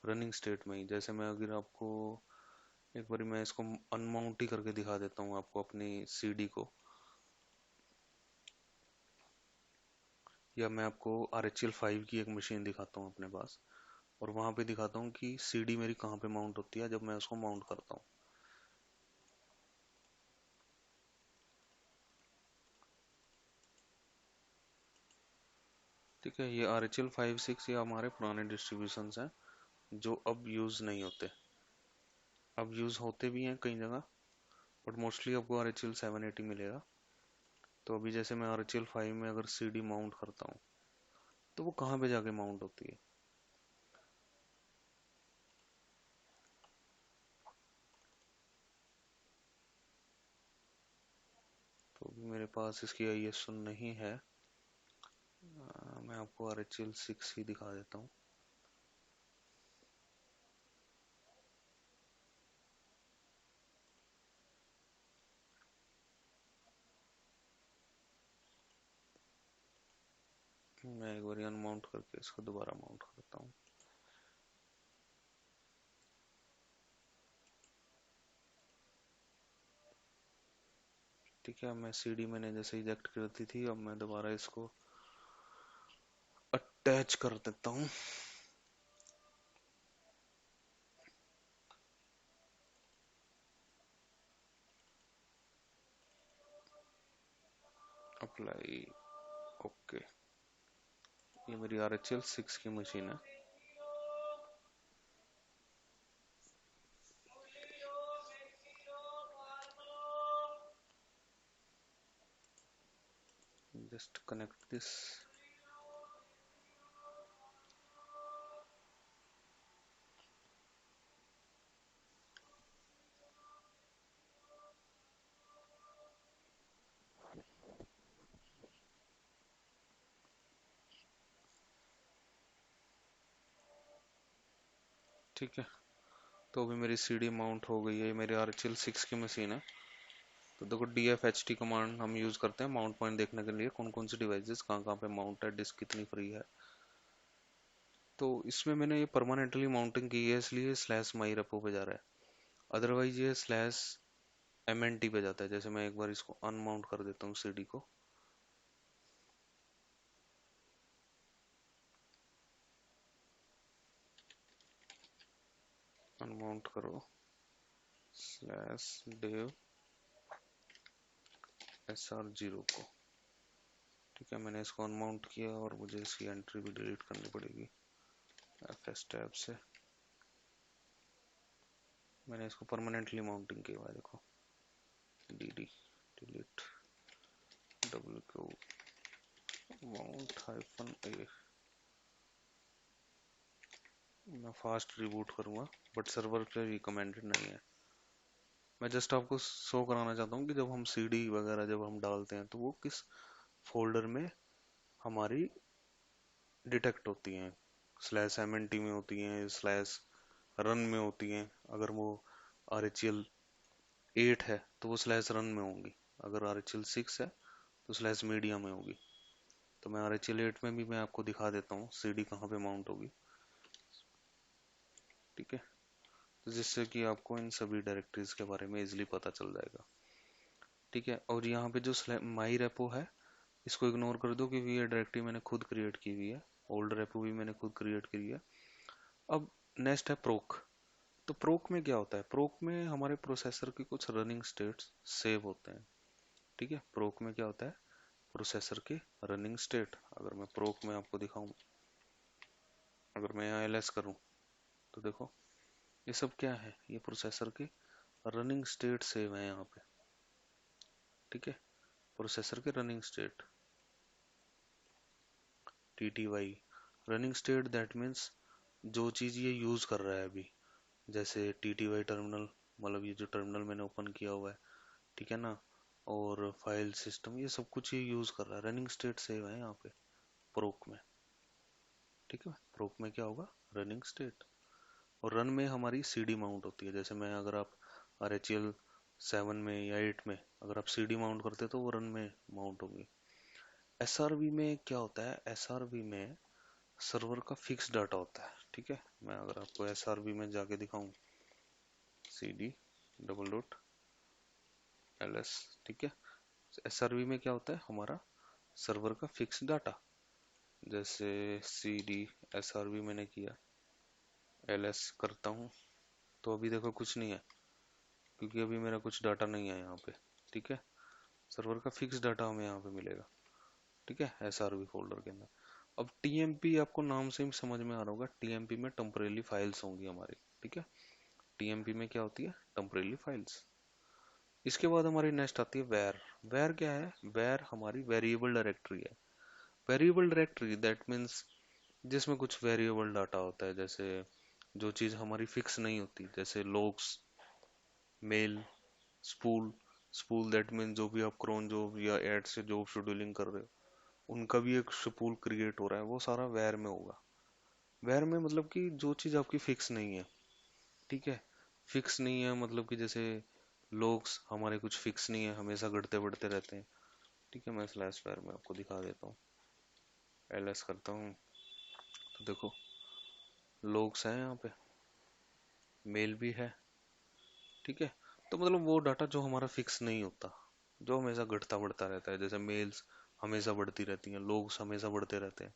रनिंग स्टेट में ही। जैसे मैं अगर आपको एक बार मैं इसको अनमाउंट ही करके दिखा देता हूँ आपको अपनी सीडी को, या मैं आपको RHL5 की एक मशीन दिखाता हूँ अपने पास, और वहां पे दिखाता हूँ कि सीडी मेरी कहाँ पे माउंट होती है जब मैं उसको माउंट करता हूँ। ठीक है, ये RHL56 ये हमारे पुराने डिस्ट्रीब्यूशन हैं जो अब यूज नहीं होते। अब यूज होते भी हैं कई जगह, बट मोस्टली आपको RHL780 मिलेगा। तो अभी जैसे मैं RHL5 में अगर सीडी माउंट करता हूँ तो वो कहाँ पे जाके माउंट होती है? तो भी मेरे पास इसकी ISO नहीं है। मैं आपको RHEL6 ही दिखा देता हूँ। मैं एक बार अनमाउंट करके इसको दोबारा माउंट करता हूँ। ठीक है, मैं CD मैंने जैसे इजेक्ट कर दी थी, अब मैं दोबारा इसको अटैच कर देता हूँ। Apply, okay. ये मेरी RHEL6 की मशीन है। Just connect this. ठीक है, तो अभी मेरी CD माउंट हो गई है। मेरी RHEL6 की मशीन है। तो देखो, DFHT कमांड हम यूज करते हैं माउंट पॉइंट देखने के लिए, कौन कौन सी डिवाइसेस कहाँ कहाँ पे माउंट है, डिस्क कितनी फ्री है। तो इसमें मैंने ये परमानेंटली माउंटिंग की है, इसलिए स्लैश माई रेपो पे जा रहा है। अदरवाइज ये स्लैश MNT पे जाता है। जैसे मैं एक बार इसको अनमाउंट कर देता हूँ CD को। अनमाउंट करो स्लैश डेव SR0 को। ठीक है, मैंने इसको अनमाउंट किया और मुझे इसकी एंट्री भी डिलीट करनी पड़ेगी FS टैब से। मैंने इसको परमानेंटली माउंटिंग किया है, देखो DD delete WQ mount -A। मैं फास्ट रिबूट करूंगा, बट सर्वर पे रिकमेंडेड नहीं है। मैं जस्ट आपको शो कराना चाहता हूँ कि जब हम CD वगैरह जब हम डालते हैं तो वो किस फोल्डर में हमारी डिटेक्ट होती हैं। /MNT में होती हैं, /run में होती हैं। अगर वो RHEL8 है तो वो /run में होंगी। अगर RHEL6 है तो /media में होगी। तो मैं RHEL8 में भी मैं आपको दिखा देता हूँ CD कहाँ पे माउंट होगी। ठीक है, तो जिससे कि आपको इन सभी डायरेक्टरीज के बारे में इजीली पता चल जाएगा। ठीक है, और यहाँ पे जो माई रेपो है इसको इग्नोर कर दो, क्योंकि ये डायरेक्टरी मैंने खुद क्रिएट की हुई है। ओल्ड रेपो भी मैंने खुद क्रिएट की है। अब नेक्स्ट है प्रोक। तो प्रोक में क्या होता है? प्रोक में हमारे प्रोसेसर के कुछ रनिंग स्टेट्स सेव होते हैं। ठीक है, प्रोक में क्या होता है? प्रोसेसर के रनिंग स्टेट। अगर मैं प्रोक में आपको दिखाऊं, अगर मैं यहाँ LS करूं तो देखो ये सब क्या है, ये प्रोसेसर के रनिंग स्टेट सेव है यहाँ पे। ठीक है, प्रोसेसर के running state TTY running state, that means जो चीज ये यूज कर रहा है अभी। जैसे TTY टर्मिनल, मतलब ये जो टर्मिनल मैंने ओपन किया हुआ है, ठीक है ना, और फाइल सिस्टम, ये सब कुछ ये यूज कर रहा है। रनिंग स्टेट सेव है यहाँ पे प्रोक में। ठीक है, प्रोक में क्या होगा? Running state. और रन में हमारी CD माउंट होती है। जैसे मैं अगर आप RHEL7 में या 8 में अगर आप CD माउंट करते तो वो रन में माउंट होगी। SRV में क्या होता है? SRV में सर्वर का फिक्स डाटा होता है। ठीक है, मैं अगर आपको SRV में जाके दिखाऊं, CD $LS। ठीक है, SRV में क्या होता है? हमारा सर्वर का फिक्स डाटा। जैसे CD SRV मैंने किया, LS करता हूँ, तो अभी देखो कुछ नहीं है, क्योंकि अभी मेरा कुछ डाटा नहीं है यहाँ पे। ठीक है, सर्वर का फिक्स डाटा हमें यहाँ पे मिलेगा। ठीक है, SRV फोल्डर के अंदर। अब TMP आपको नाम से ही समझ में आ रहा होगा, TMP में टेम्परेरी फाइल्स होंगी हमारी। ठीक है, TMP में क्या होती है? Temporary files. इसके बाद हमारी नेक्स्ट आती है वैर। वैर क्या है? वैर हमारी वेरिएबल डायरेक्टरी है। वेरिएबल डायरेक्टरी दैट मीन्स जिसमें कुछ वेरिएबल डाटा होता है, जैसे जो चीज हमारी फिक्स नहीं होती, जैसे logs, mail, spool. Spool that mean जो भी आप क्रोन जॉब या एड से जॉब शेड्यूलिंग कर रहे हो, उनका भी एक स्पूल क्रिएट हो रहा है, वो सारा वेर में होगा। वेर में मतलब कि जो चीज आपकी फिक्स नहीं है, ठीक है। फिक्स नहीं है मतलब कि जैसे लोग्स हमारे कुछ फिक्स नहीं है, हमेशा घटते बढ़ते रहते हैं, ठीक है। मैं स्लैश वेर में आपको दिखा देता हूँ, एलएस करता हूँ, तो देखो लोग्स हैं यहाँ पे, मेल भी है, ठीक है। तो मतलब वो डाटा जो हमारा फिक्स नहीं होता, जो हमेशा घटता बढ़ता रहता है, जैसे मेल्स हमेशा बढ़ती रहती हैं, लोग हमेशा बढ़ते रहते हैं,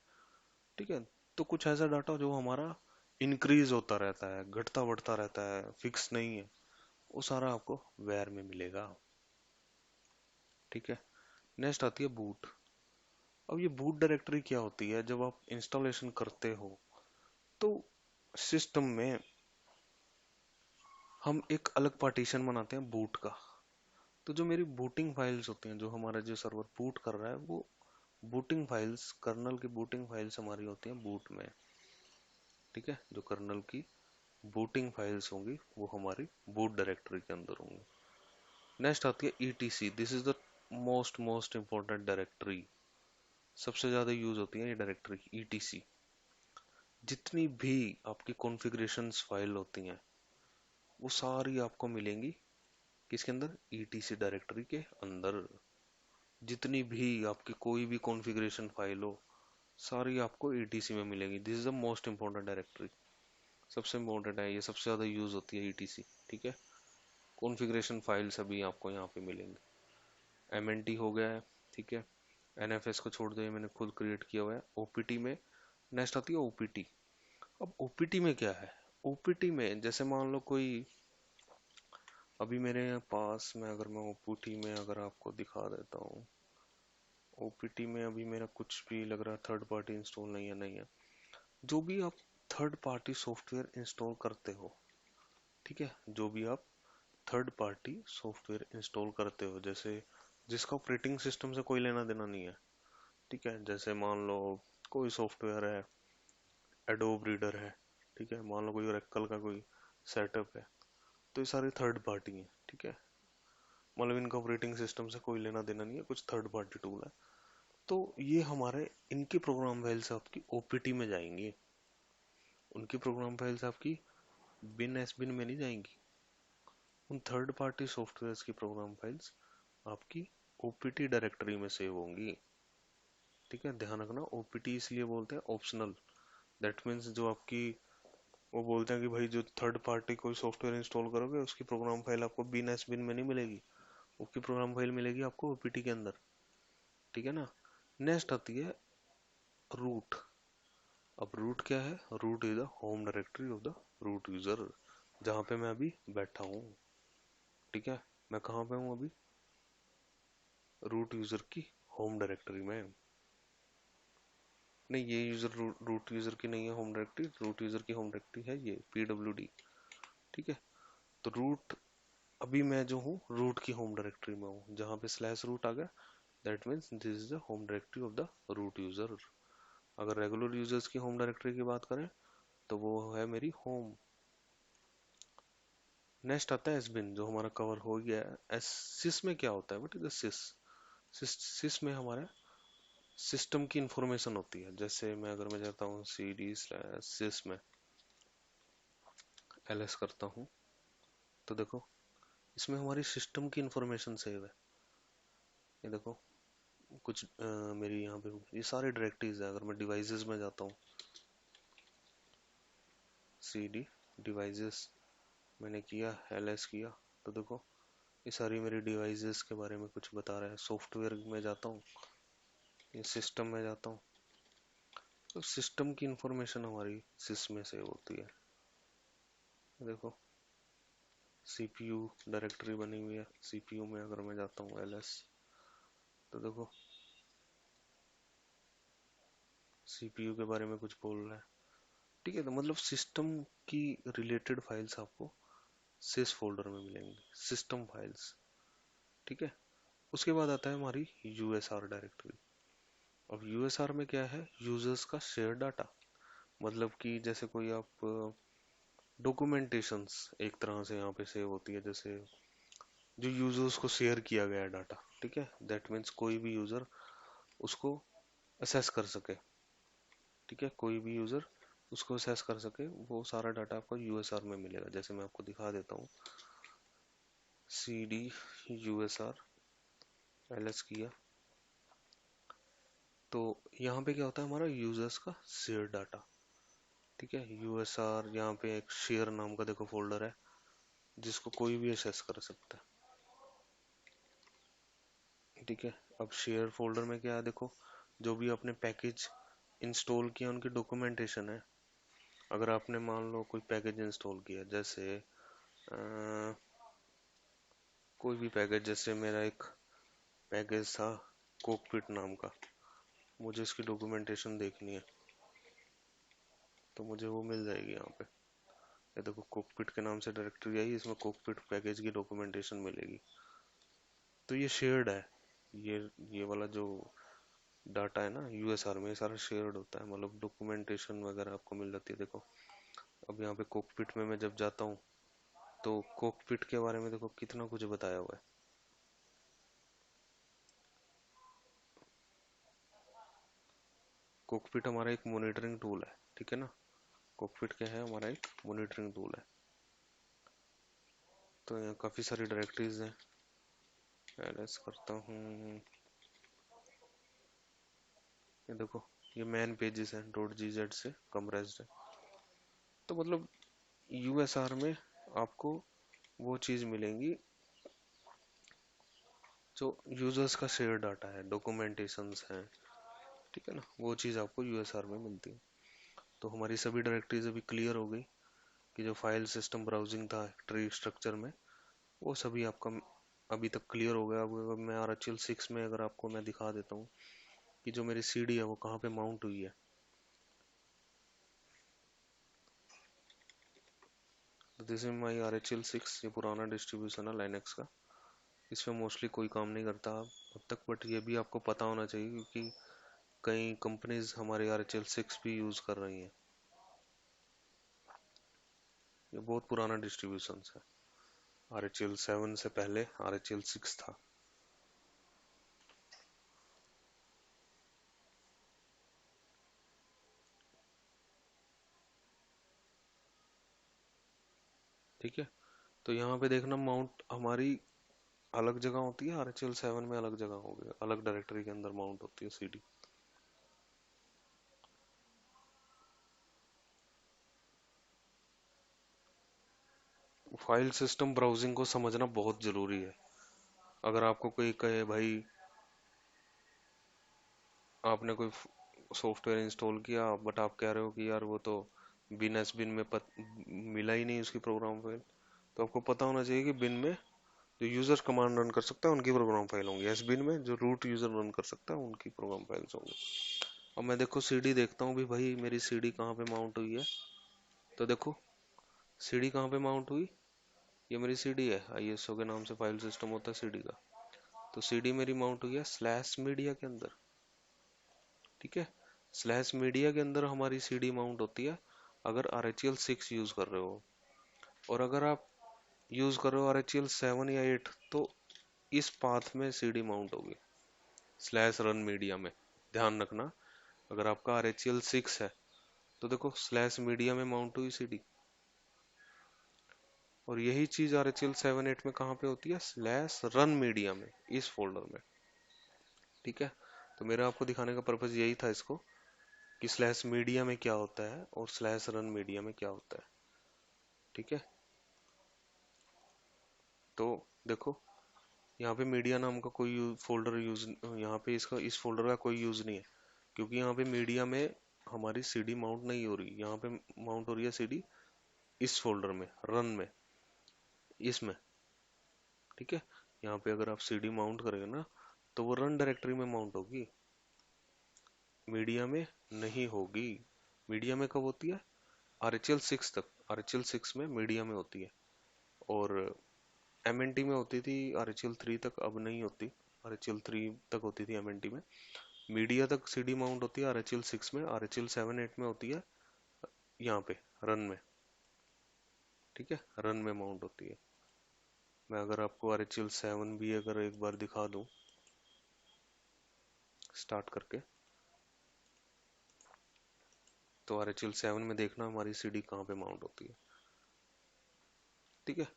ठीक है। तो कुछ ऐसा डाटा जो हमारा इंक्रीज होता रहता है, घटता बढ़ता रहता है, फिक्स नहीं है, वो सारा आपको वेयर में मिलेगा, ठीक है। नेक्स्ट आती है बूट। अब ये बूट डायरेक्टरी क्या होती है, जब आप इंस्टॉलेशन करते हो तो सिस्टम में हम एक अलग पार्टीशन बनाते हैं बूट का। तो जो मेरी बूटिंग फाइल्स होती हैं, जो हमारा जो सर्वर बूट कर रहा है, वो बूटिंग फाइल्स, कर्नल की बूटिंग फाइल्स हमारी होती हैं बूट में, ठीक है। जो कर्नल की बूटिंग फाइल्स होंगी वो हमारी बूट डायरेक्टरी के अंदर होंगी। नेक्स्ट आती है etc. This is the most most important directory, सबसे ज्यादा यूज होती है ये डायरेक्टरी ईटीसी। जितनी भी आपकी कॉन्फ़िगरेशंस फाइल होती हैं वो सारी आपको मिलेंगी किसके अंदर, ईटीसी डायरेक्टरी के अंदर। जितनी भी आपकी कोई भी कॉन्फ़िगरेशन फाइल हो, सारी आपको ईटीसी में मिलेगी। This is the most important directory, सबसे इंपॉर्टेंट है ये, सबसे ज्यादा यूज होती है ईटीसी, ठीक है। कॉन्फ़िगरेशन फाइल सभी आपको यहाँ पे मिलेंगे। एमएनटी हो गया है, ठीक है। एनएफएस को छोड़ दो, ये मैंने खुद क्रिएट किया हुआ है। ओपीटी में नेक्स्ट आती है ओपीटी। अब ओपीटी में क्या है, ओपीटी में जैसे मान लो कोई, अभी मेरे पास में अगर मैं ओपीटी में अगर आपको दिखा देता हूँ, ओपीटी में अभी मेरा कुछ भी लग रहा है थर्ड पार्टी इंस्टॉल नहीं है, नहीं है। जो भी आप थर्ड पार्टी सॉफ्टवेयर इंस्टॉल करते हो, ठीक है, जो भी आप थर्ड पार्टी सॉफ्टवेयर इंस्टॉल करते हो, जैसे जिसका ऑपरेटिंग सिस्टम से कोई लेना देना नहीं है, ठीक है। जैसे मान लो कोई सॉफ्टवेयर है, एडोब रीडर है, ठीक है। मान लो कोई ओरेकल का कोई सेटअप है, तो ये सारे थर्ड पार्टी हैं, ठीक है। मतलब इनका ऑपरेटिंग सिस्टम से कोई लेना देना नहीं है, कुछ थर्ड पार्टी टूल है। तो ये हमारे इनकी प्रोग्राम फाइल्स आपकी ओपीटी में जाएंगी, उनकी प्रोग्राम फाइल्स आपकी बिन एस बिन में नहीं जाएंगी। उन थर्ड पार्टी सॉफ्टवेयर की प्रोग्राम फाइल्स आपकी ओपीटी डायरेक्टरी में सेव होंगी, ठीक है। ध्यान रखना, ओपीटी इसलिए बोलते हैं ऑप्शनल, दैट मीन्स जो आपकी, वो बोलते हैं कि भाई जो थर्ड पार्टी कोई सॉफ्टवेयर इंस्टॉल करोगे उसकी प्रोग्राम फाइल आपको बिन एस बिन में नहीं मिलेगी, उसकी प्रोग्राम फाइल मिलेगी आपको ओपीटी के अंदर, ठीक है ना। नेक्स्ट आती है रूट। अब रूट क्या है, root is the home directory of the root user, जहाँ पे मैं अभी बैठा हूँ, ठीक है। मैं कहाँ पे हूँ अभी, रूट यूजर की होम डायरेक्टरी में। नहीं, ये यूजर रूट यूजर की नहीं है होम डायरेक्टरी, रूट यूजर की होम डायरेक्टरी है ये pwd, ठीक है। तो रूट, अभी मैं जो हूँ रूट की होम डायरेक्टरी में हूँ, जहाँ पे स्लैश रूट आ गया, that means this is the home directory of the root user. अगर रेगुलर यूजर्स की होम डायरेक्टरी की बात करें तो वो है मेरी होम। नेक्स्ट आता है एसबिन, जो हमारा कवर हो गया है। एस सिस में क्या होता है बेटा, सिस, सिस में हमारा सिस्टम की इंफॉर्मेशन होती है। जैसे मैं अगर मैं जाता हूँ सी डी स्लैश सिस में, एलएस करता हूँ, तो देखो इसमें हमारी सिस्टम की इंफॉर्मेशन सेव है। ये देखो कुछ मेरी यहाँ पे ये सारे डायरेक्टरीज है। अगर मैं डिवाइसेस में जाता हूँ, सी डी डिवाइसेस मैंने किया, एलएस किया, तो देखो ये सारी मेरी डिवाइसेस के बारे में कुछ बता रहा है। सॉफ्टवेयर में जाता हूँ, ये सिस्टम में जाता हूँ, तो सिस्टम की इंफॉर्मेशन हमारी सिस में सेव होती है। देखो सीपीयू डायरेक्टरी बनी हुई है, सीपीयू में अगर मैं जाता हूँ एलएस, तो देखो सीपीयू के बारे में कुछ बोल रहा है, ठीक है। तो मतलब सिस्टम की रिलेटेड फाइल्स आपको सिस फोल्डर में मिलेंगी, सिस्टम फाइल्स, ठीक है। उसके बाद आता है हमारी यूएसआर डायरेक्टरी। अब यूएसआर में क्या है, यूजर्स का शेयर डाटा। मतलब कि जैसे कोई आप डॉक्यूमेंटेशंस एक तरह से यहाँ पे सेव होती है, जैसे जो यूजर्स को शेयर किया गया डाटा, ठीक है, दैट मीन्स कोई भी यूजर उसको असेस कर सके, ठीक है, कोई भी यूजर उसको असेस कर सके, वो सारा डाटा आपको यूएसआर में मिलेगा। जैसे मैं आपको दिखा देता हूँ, सी डी यूएसआर एलएस किया, तो यहाँ पे क्या होता है, हमारा यूजर्स का शेयर डाटा, ठीक है, यूएसआर। यहाँ पे एक शेयर नाम का देखो फोल्डर है, जिसको कोई भी एक्सेस कर सकता है, ठीक है। अब शेयर फोल्डर में क्या है, देखो जो भी आपने पैकेज इंस्टॉल किया उनकी डॉक्यूमेंटेशन है। अगर आपने मान लो कोई पैकेज इंस्टॉल किया, जैसे कोई भी पैकेज, जैसे मेरा एक पैकेज था कोकपिट नाम का, मुझे इसकी डॉक्यूमेंटेशन देखनी है, तो मुझे वो मिल जाएगी यहाँ पे। ये देखो कोकपिट के नाम से डायरेक्टरी आई, इसमें कोकपिट पैकेज की डॉक्यूमेंटेशन मिलेगी। तो ये शेयर्ड है, ये ये वाला जो डाटा है ना यूएसआर में, ये सारा शेयर्ड होता है, मतलब डॉक्यूमेंटेशन वगैरह आपको मिल जाती है। देखो अब यहाँ पे कोकपिट में मैं जब जाता हूँ, तो कोकपिट के बारे में देखो कितना कुछ बताया हुआ है। कोकपिट हमारा एक मॉनिटरिंग टूल है, ठीक है ना, कोकपिट क्या है, हमारा एक मॉनिटरिंग टूल है। तो यहाँ काफ़ी सारी डायरेक्टरीज हैं, एलएस करता हूँ, ये देखो ये मैन पेजेस हैं, डॉट जी जेड से कम्प्रेस्ड है। तो मतलब यूएसआर में आपको वो चीज़ मिलेंगी जो यूजर्स का शेयर डाटा है, डॉक्यूमेंटेशंस हैं, ठीक है ना, वो चीज़ आपको यूएसआर में मिलती है। तो हमारी सभी डायरेक्टरीज अभी क्लियर हो गई, कि जो फाइल सिस्टम ब्राउजिंग था ट्री स्ट्रक्चर में, वो सभी आपका अभी तक क्लियर हो गया। अब मैं आरएचएल 6 में अगर आपको मैं दिखा देता हूँ कि जो मेरी सीडी है वो कहाँ पे माउंट हुई है। तो दिस इज माई आरएचएल 6, ये पुराना डिस्ट्रीब्यूशन है लाइनक्स का, इसमें मोस्टली कोई काम नहीं करता अब तक, बट ये भी आपको पता होना चाहिए क्योंकि कई कंपनीज हमारे आरएचएल 6 भी यूज़ कर रही हैं। ये बहुत पुराना डिस्ट्रीब्यूशन है, आरएचएल 7 से पहले आरएचएल 6 था। ठीक है, तो यहाँ पे देखना माउंट हमारी अलग जगह होती है, आरएचएल 7 में अलग जगह होगी, अलग डायरेक्टरी के अंदर माउंट होती है सीडी। फाइल सिस्टम ब्राउजिंग को समझना बहुत जरूरी है। अगर आपको कोई कहे भाई आपने कोई सॉफ्टवेयर इंस्टॉल किया, बट आप कह रहे हो कि यार वो तो बिन एस बिन में मिला ही नहीं उसकी प्रोग्राम फाइल, तो आपको पता होना चाहिए कि बिन में जो यूजर कमांड रन कर सकता है उनकी प्रोग्राम फाइल होंगी, एस बिन में जो रूट यूजर रन कर सकता है उनकी प्रोग्राम फाइल्स होंगी। अब मैं देखो सीडी देखता हूँ भी भाई मेरी सीडी कहाँ पे माउंट हुई है, तो देखो सीडी कहाँ पे माउंट हुई, ये मेरी सीडी है, आईएसओ के नाम से फाइल सिस्टम होता है सीडी का। तो सीडी मेरी माउंट हुई है स्लैश मीडिया के अंदर, ठीक है, स्लैश मीडिया के अंदर हमारी सीडी माउंट होती है अगर आरएचएल 6 यूज कर रहे हो। और अगर आप यूज कर रहे हो आरएचएल 7 या 8, तो इस पाथ में सीडी माउंट होगी, स्लैश रन मीडिया में। ध्यान रखना, अगर आपका आरएचएल 6 है तो देखो स्लैश मीडिया में माउंट हुई सीडी, और यही चीज आरएचएल 7 8 में कहाँ पे होती है, स्लैश रन मीडिया में, इस फोल्डर में, ठीक है। तो मेरा आपको दिखाने का पर्पज यही था इसको, कि स्लैश मीडिया में क्या होता है और स्लैश रन मीडिया में क्या होता है, ठीक है। तो देखो यहाँ पे मीडिया नाम का कोई फोल्डर यूज, यहाँ पे इसका इस फोल्डर का कोई यूज नहीं है, क्योंकि यहाँ पे मीडिया में हमारी सीडी माउंट नहीं हो रही, यहाँ पे माउंट हो रही है सीडी इस फोल्डर में, रन में, इसमें, ठीक है। यहाँ पे अगर आप सीडी माउंट करेंगे ना, तो वो रन डायरेक्टरी में माउंट होगी, मीडिया में नहीं होगी। मीडिया में कब होती है, आरएचएल 6 तक, आरएचएल 6 में मीडिया में होती है, और एमएनटी में होती थी आरएचएल 3 तक, अब नहीं होती, आरएचएल 3 तक होती थी एमएनटी में। मीडिया तक सीडी माउंट होती है RHEL 6 में, RHEL 7 8 में होती है यहाँ पे रन में। ठीक है, रन में माउंट होती है। मैं अगर आपको RHEL 7 भी अगर एक बार दिखा दूं स्टार्ट करके, तो RHEL 7 में देखना हमारी सीडी कहाँ पे माउंट होती है। ठीक है,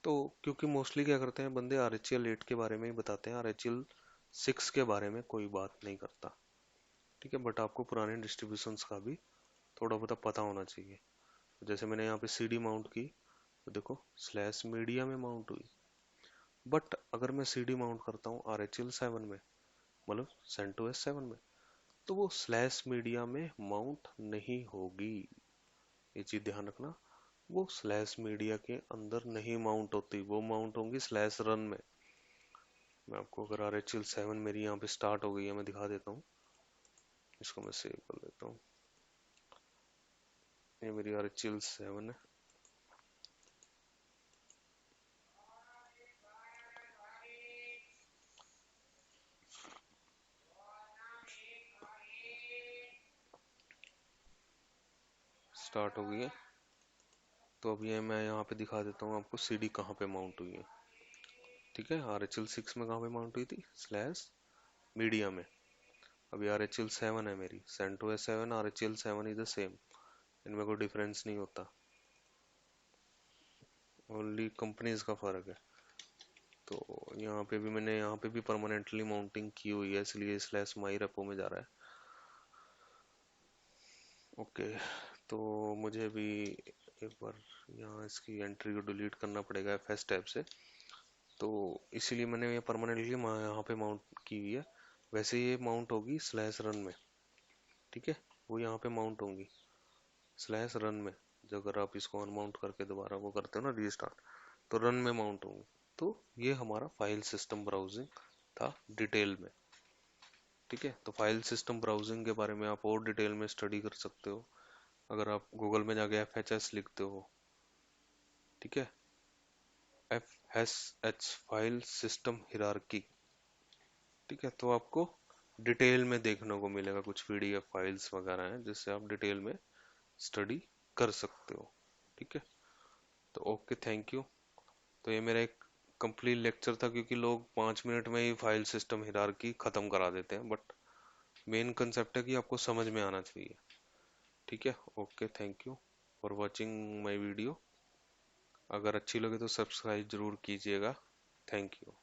तो क्योंकि मोस्टली क्या करते हैं बंदे, RHEL 8 के बारे में ही बताते हैं, RHEL 6 के बारे में कोई बात नहीं करता। ठीक है, बट आपको पुराने डिस्ट्रीब्यूशंस का भी थोड़ा बहुत पता होना चाहिए। जैसे मैंने यहाँ पे सीडी माउंट की, तो देखो स्लैश मीडिया में माउंट हुई। बट अगर मैं सीडी माउंट करता हूँ RHEL 7 में, मतलब CentOS 7 में, तो वो स्लैश मीडिया में माउंट नहीं होगी। ये चीज ध्यान रखना, वो स्लैश मीडिया के अंदर नहीं माउंट होती, वो माउंट होंगी स्लैश रन में। मैं आपको अगर RHEL 7 मेरी यहाँ पे स्टार्ट हो गई है, मैं दिखा देता हूँ। इसको मैं सेव कर लेता हूँ। ये मेरी RHEL 7 है। स्टार्ट हो गई है। तो अब ये मैं यहाँ पे दिखा देता हूँ आपको सीडी कहाँ पे माउंट हुई है। ठीक है, RHEL 6 में कहाँ पे माउंट हुई थी, स्लैश मीडिया में। अभी RHEL 7 है मेरी, CentOS 7 RHEL 7 is the same, इनमें कोई डिफरेंस नहीं होता, ओनली कंपनीज का फर्क है। तो यहाँ पे भी मैंने यहाँ पे भी परमानेंटली माउंटिंग की हुई है, इसलिए स्लैश माई रेपो में जा रहा है। ओके, तो मुझे भी एक बार यहाँ इसकी एंट्री को डिलीट करना पड़ेगा FS टैब से, तो इसीलिए मैंने ये परमानेंटली यहाँ पे माउंट की हुई है। वैसे ये माउंट होगी स्लैश रन में। ठीक है, वो यहाँ पे माउंट होंगी स्लैश रन में। जब अगर आप इसको अनमाउंट करके दोबारा वो करते हो ना रीस्टार्ट, तो रन में माउंट होंगी। तो ये हमारा फाइल सिस्टम ब्राउजिंग था डिटेल में। ठीक है, तो फाइल सिस्टम ब्राउजिंग के बारे में आप और डिटेल में स्टडी कर सकते हो अगर आप गूगल में जाके FHS लिखते हो। ठीक है, FSH फाइल सिस्टम हिरार्की। ठीक है, तो आपको डिटेल में देखने को मिलेगा, कुछ PDF फाइल्स वगैरह हैं जिससे आप डिटेल में स्टडी कर सकते हो। ठीक है, तो ओके, थैंक यू। तो ये मेरा एक कंप्लीट लेक्चर था, क्योंकि लोग 5 मिनट में ही फाइल सिस्टम हिरार्की खत्म करा देते हैं, बट मेन कंसेप्ट है कि आपको समझ में आना चाहिए। ठीक है, okay, thank you for watching my video. अगर अच्छी लगे तो सब्सक्राइब जरूर कीजिएगा। Thank you.